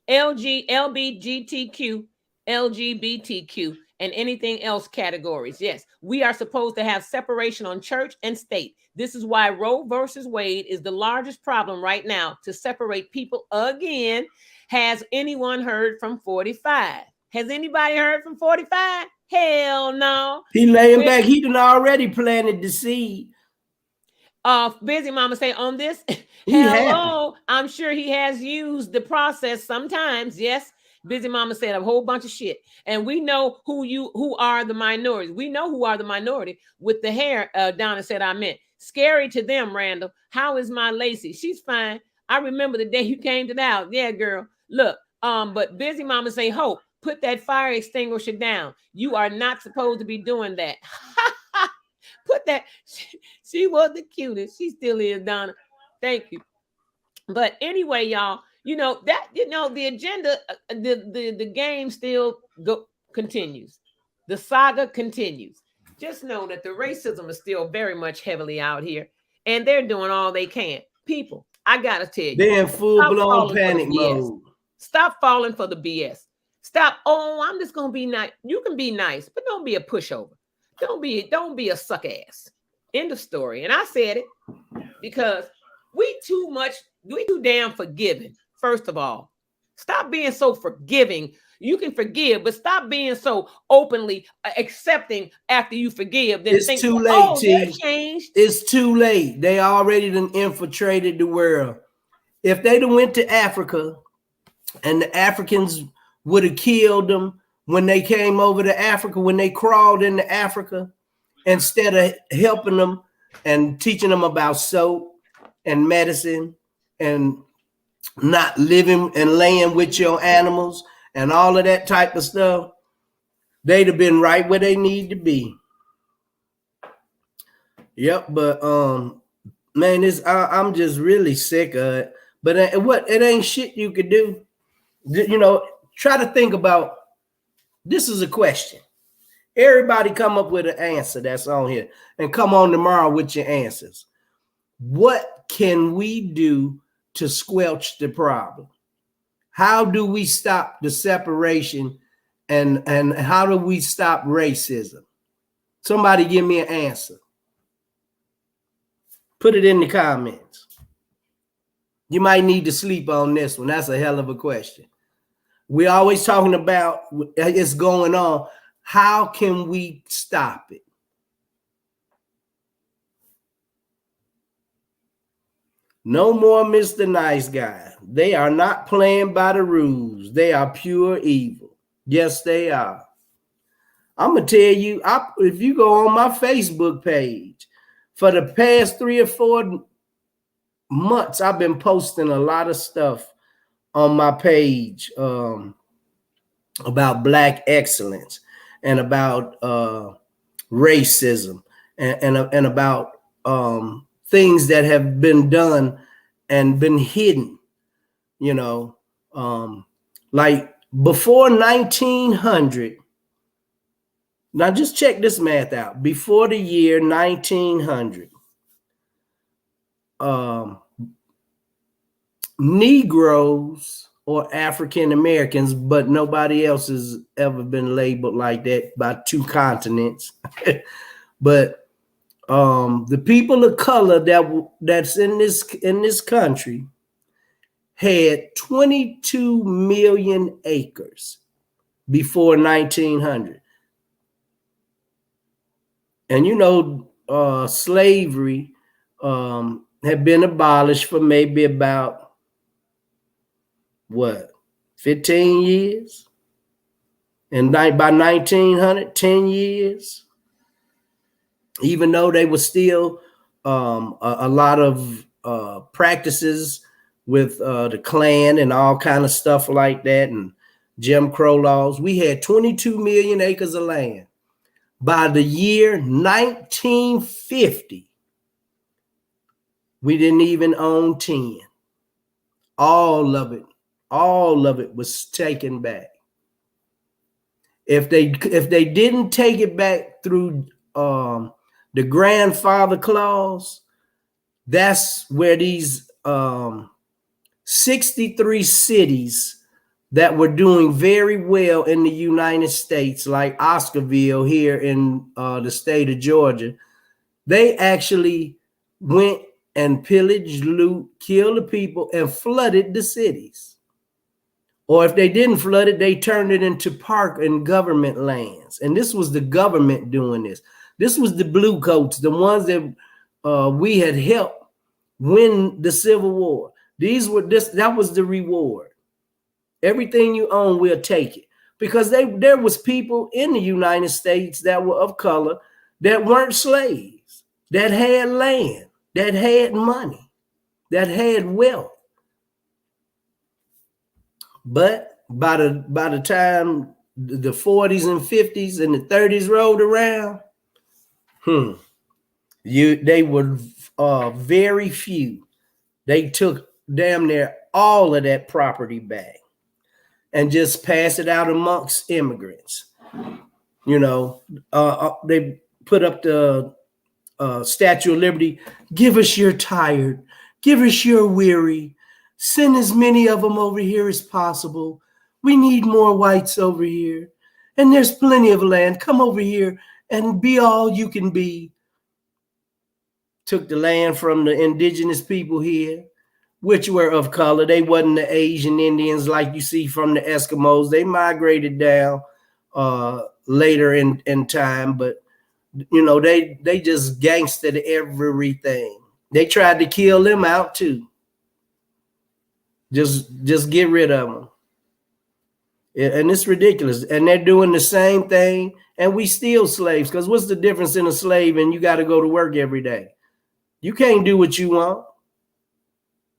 LBGTQ, LGBTQ, and anything else categories. Yes. We are supposed to have separation on church and state. This is why Roe versus Wade is the largest problem right now, to separate people again. Has anyone heard from 45? Has anybody heard from 45? Hell no. He laying back. He done already planted the seed. Busy Mama say on this. Hello. I'm sure he has used the process sometimes. Yes. Busy Mama said a whole bunch of shit. And we know who are the minorities. We know who are the minority with the hair. Donna said I meant. Scary to them, Randall. How is my Lacey? She's fine. I remember the day you came to the house. Yeah, girl. Look, but Busy Mama say, Hope, put that fire extinguisher down. You are not supposed to be doing that. Put that. She was the cutest. She still is, Donna. Thank you. But anyway, y'all, the agenda, the game still continues. The saga continues. Just know that the racism is still very much heavily out here, and they're doing all they can. People, I gotta tell you, they're in full-blown panic mode. Stop falling for the BS. Stop. Oh, I'm just gonna be nice. You can be nice, but don't be a pushover. Don't be a suck ass. End of story. And I said it because we too damn forgiving. First of all, stop being so forgiving. You can forgive, but stop being so openly accepting after you forgive. Then it's too late, T. Changed. It's too late. They already done infiltrated the world. If they'd have went to Africa and the Africans would have killed them when they came over to Africa, when they crawled into Africa, instead of helping them and teaching them about soap and medicine and not living and laying with your animals and all of that type of stuff, they'd have been right where they need to be. Yep, but man, I'm just really sick of it. But it ain't shit you could do. You know, try to think about, this is a question. Everybody come up with an answer that's on here and come on tomorrow with your answers. What can we do to squelch the problem? How do we stop the separation and how do we stop racism? Somebody give me an answer. Put it in the comments. You might need to sleep on this one. That's a hell of a question. We're always talking about it's going on. How can we stop it? No more Mr. Nice Guy. They are not playing by the rules. They are pure evil. Yes, they are. I'm going to tell you, if you go on my Facebook page, for the past 3 or 4 months, I've been posting a lot of stuff on my page about Black excellence and about racism and about things that have been done and been hidden, you know, like before 1900. Now just check this math out. Before the year 1900, Negroes or African Americans, but nobody else has ever been labeled like that by 2 continents. But the people of color that's in this country had 22 million acres before 1900. And you know, slavery had been abolished for maybe about 15 years? And by 1900, 10 years. Even though they were still a lot of practices with the Klan and all kind of stuff like that and Jim Crow laws, we had 22 million acres of land. By the year 1950, we didn't even own 10. All of it was taken back. If they didn't take it back through the grandfather clause, that's where these 63 cities that were doing very well in the United States, like Oscarville here in the state of Georgia, they actually went and pillaged, loot, killed the people, and flooded the cities. Or if they didn't flood it, they turned it into park and government lands. And this was the government doing this. This was the blue coats, the ones that we had helped win the Civil War. That was the reward. Everything you own, we'll take it. Because there was people in the United States that were of color that weren't slaves, that had land, that had money, that had wealth. But by the time the 40s and 50s and the 30s rolled around, they were very few. They took damn near all of that property back and just passed it out amongst immigrants. You know, they put up the Statue of Liberty. Give us your tired, give us your weary. Send as many of them over here as possible. We need more whites over here. And there's plenty of land. Come over here and be all you can be. Took the land from the indigenous people here, which were of color. They wasn't the Asian Indians like you see from the Eskimos. They migrated down later in time, but you know, they just gangstered everything. They tried to kill them out too. Just get rid of them. And it's ridiculous. And they're doing the same thing, and we still slaves. Because what's the difference in a slave and you got to go to work every day? You can't do what you want.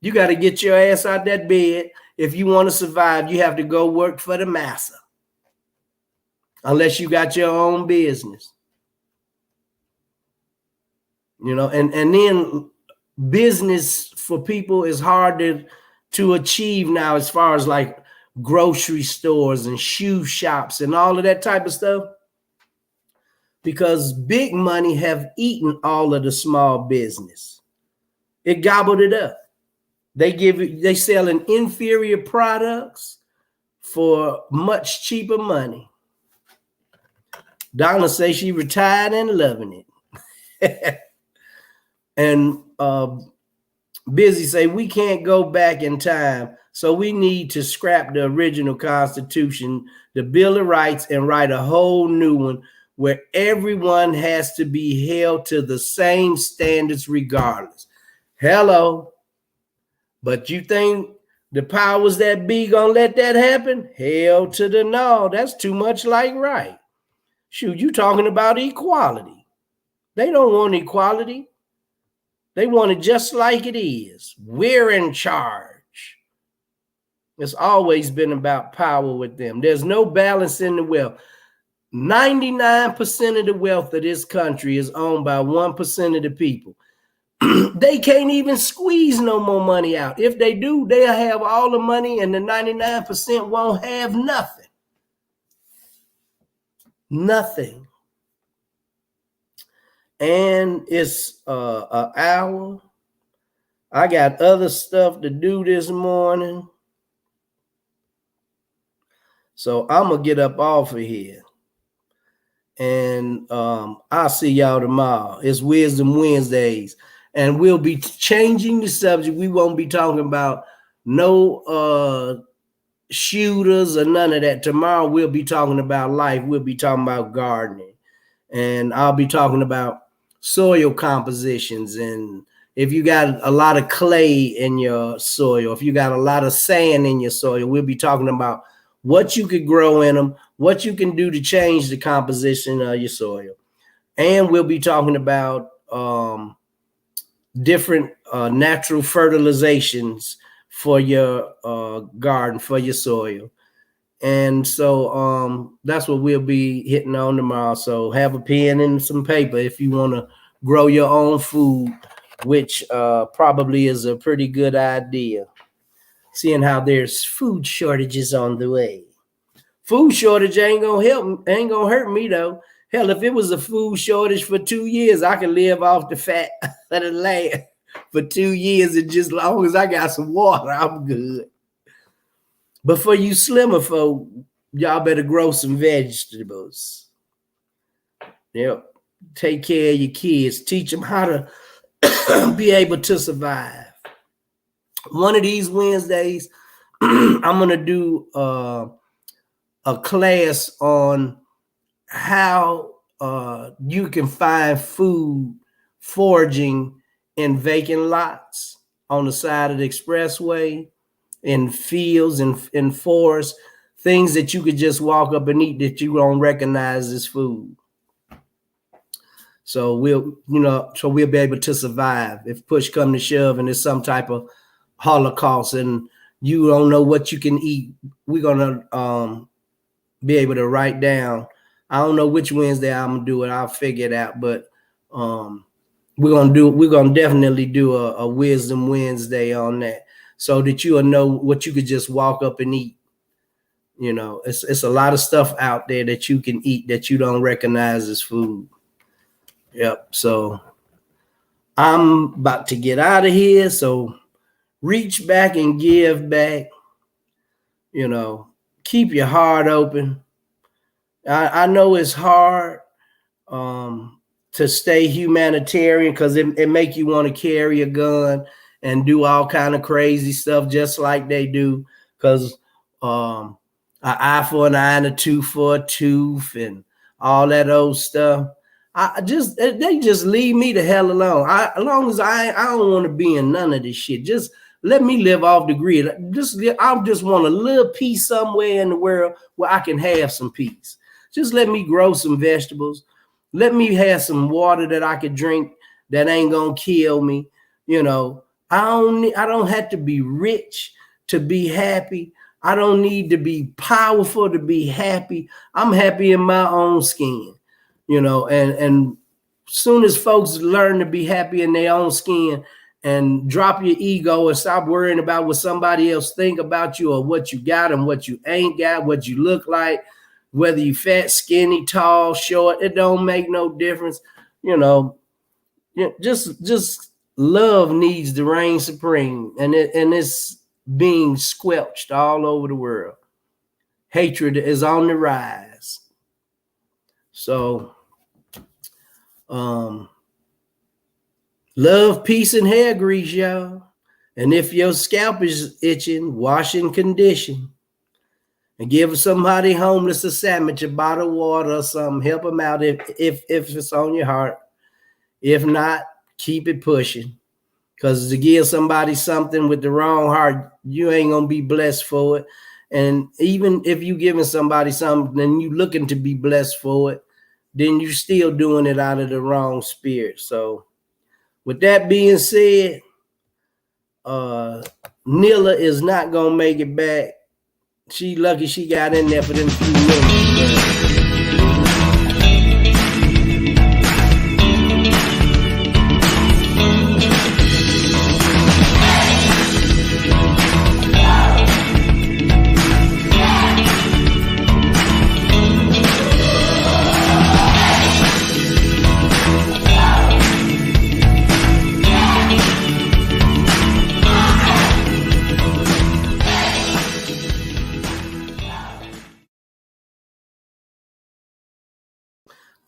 You got to get your ass out that bed. If you want to survive, you have to go work for the master. Unless you got your own business. You know, and then business for people is hard to achieve now, as far as like grocery stores and shoe shops and all of that type of stuff, because big money have eaten all of the small business. It gobbled it up. They selling inferior products for much cheaper money. Donna says she retired and loving it. And Busy say we can't go back in time, so we need to scrap the original Constitution, the Bill of Rights, and write a whole new one where everyone has to be held to the same standards regardless. Hello. But you think the powers that be gonna let that happen? Hell to the no. That's too much like right. Shoot, you talking about equality. They don't want equality. They want it just like it is. We're in charge. It's always been about power with them. There's no balance in the wealth. 99% of the wealth of this country is owned by 1% of the people. They can't even squeeze no more money out. If they do, they'll have all the money and the 99% won't have nothing. Nothing. And it's an hour. I got other stuff to do this morning. So I'm going to get up off of here. And I'll see y'all tomorrow. It's Wisdom Wednesdays. And we'll be changing the subject. We won't be talking about no shooters or none of that. Tomorrow we'll be talking about life. We'll be talking about gardening. And I'll be talking about soil compositions. And if you got a lot of clay in your soil, if you got a lot of sand in your soil, we'll be talking about what you could grow in them, what you can do to change the composition of your soil. And we'll be talking about different natural fertilizations for your garden, for your soil. And so that's what we'll be hitting on tomorrow. So have a pen and some paper if you want to grow your own food, which probably is a pretty good idea, seeing how there's food shortages on the way. Food shortage ain't gonna hurt me though. Hell, if it was a food shortage for 2 years, I could live off the fat of the land for 2 years, and just as long as I got some water, I'm good. But for you slimmer folk, y'all better grow some vegetables. Yep. Take care of your kids. Teach them how to be able to survive. One of these Wednesdays, I'm going to do a class on how you can find food foraging in vacant lots on the side of the expressway, in fields and in forests, things that you could just walk up and eat that you don't recognize as food. So we'll be able to survive if push come to shove and there's some type of Holocaust and you don't know what you can eat. We're gonna be able to write down. I don't know which Wednesday I'm gonna do it. I'll figure it out, but we're gonna definitely do a Wisdom Wednesday on that, so that you'll know what you could just walk up and eat. You know, it's a lot of stuff out there that you can eat that you don't recognize as food. Yep. So I'm about to get out of here. So reach back and give back. You know, keep your heart open. I know it's hard. to stay humanitarian, because it make you want to carry a gun and do all kind of crazy stuff just like they do, because an eye for an eye and a tooth for a tooth and all that old stuff. They just leave me the hell alone. As long as I don't want to be in none of this shit. Just let me live off the grid. I just want a little piece somewhere in the world where I can have some peace. Just let me grow some vegetables. Let me have some water that I could drink that ain't gonna kill me. You know, I don't have to be rich to be happy. I don't need to be powerful to be happy. I'm happy in my own skin. You know, and soon as folks learn to be happy in their own skin and drop your ego and stop worrying about what somebody else think about you or what you got and what you ain't got, what you look like, whether you fat, skinny, tall, short, it don't make no difference. You know, just love needs to reign supreme, and it's being squelched all over the world. Hatred is on the rise. So love, peace, and hair grease, y'all. And if your scalp is itching, wash and condition. And give somebody homeless a sandwich, a bottle of water or something. Help them out if it's on your heart. If not, keep it pushing. Because to give somebody something with the wrong heart, you ain't going to be blessed for it. And even if you giving somebody something and you looking to be blessed for it, then you're still doing it out of the wrong spirit. So with that being said, Nilla is not going to make it back. She lucky she got in there for them few minutes.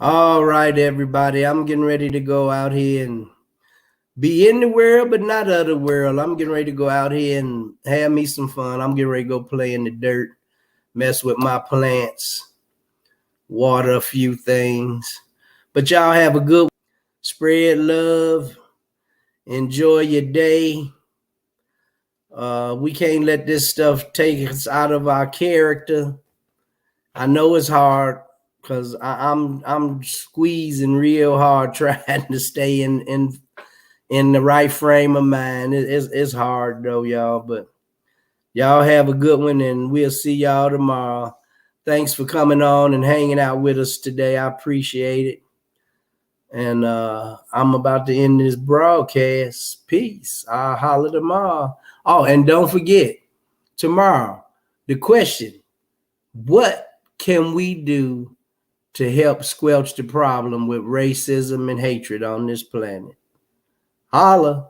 All right, everybody. I'm getting ready to go out here and be in the world, but not of the world. I'm getting ready to go out here and have me some fun. I'm getting ready to go play in the dirt, mess with my plants, water a few things. But y'all have a good one. Spread love. Enjoy your day. We can't let this stuff take us out of our character. I know it's hard, because I'm squeezing real hard trying to stay in the right frame of mind. It's hard though, y'all, but y'all have a good one, and we'll see y'all tomorrow. Thanks for coming on and hanging out with us today. I appreciate it. And I'm about to end this broadcast. Peace. I'll holler tomorrow. Oh, and don't forget, tomorrow, the question, what can we do to help squelch the problem with racism and hatred on this planet? Holla.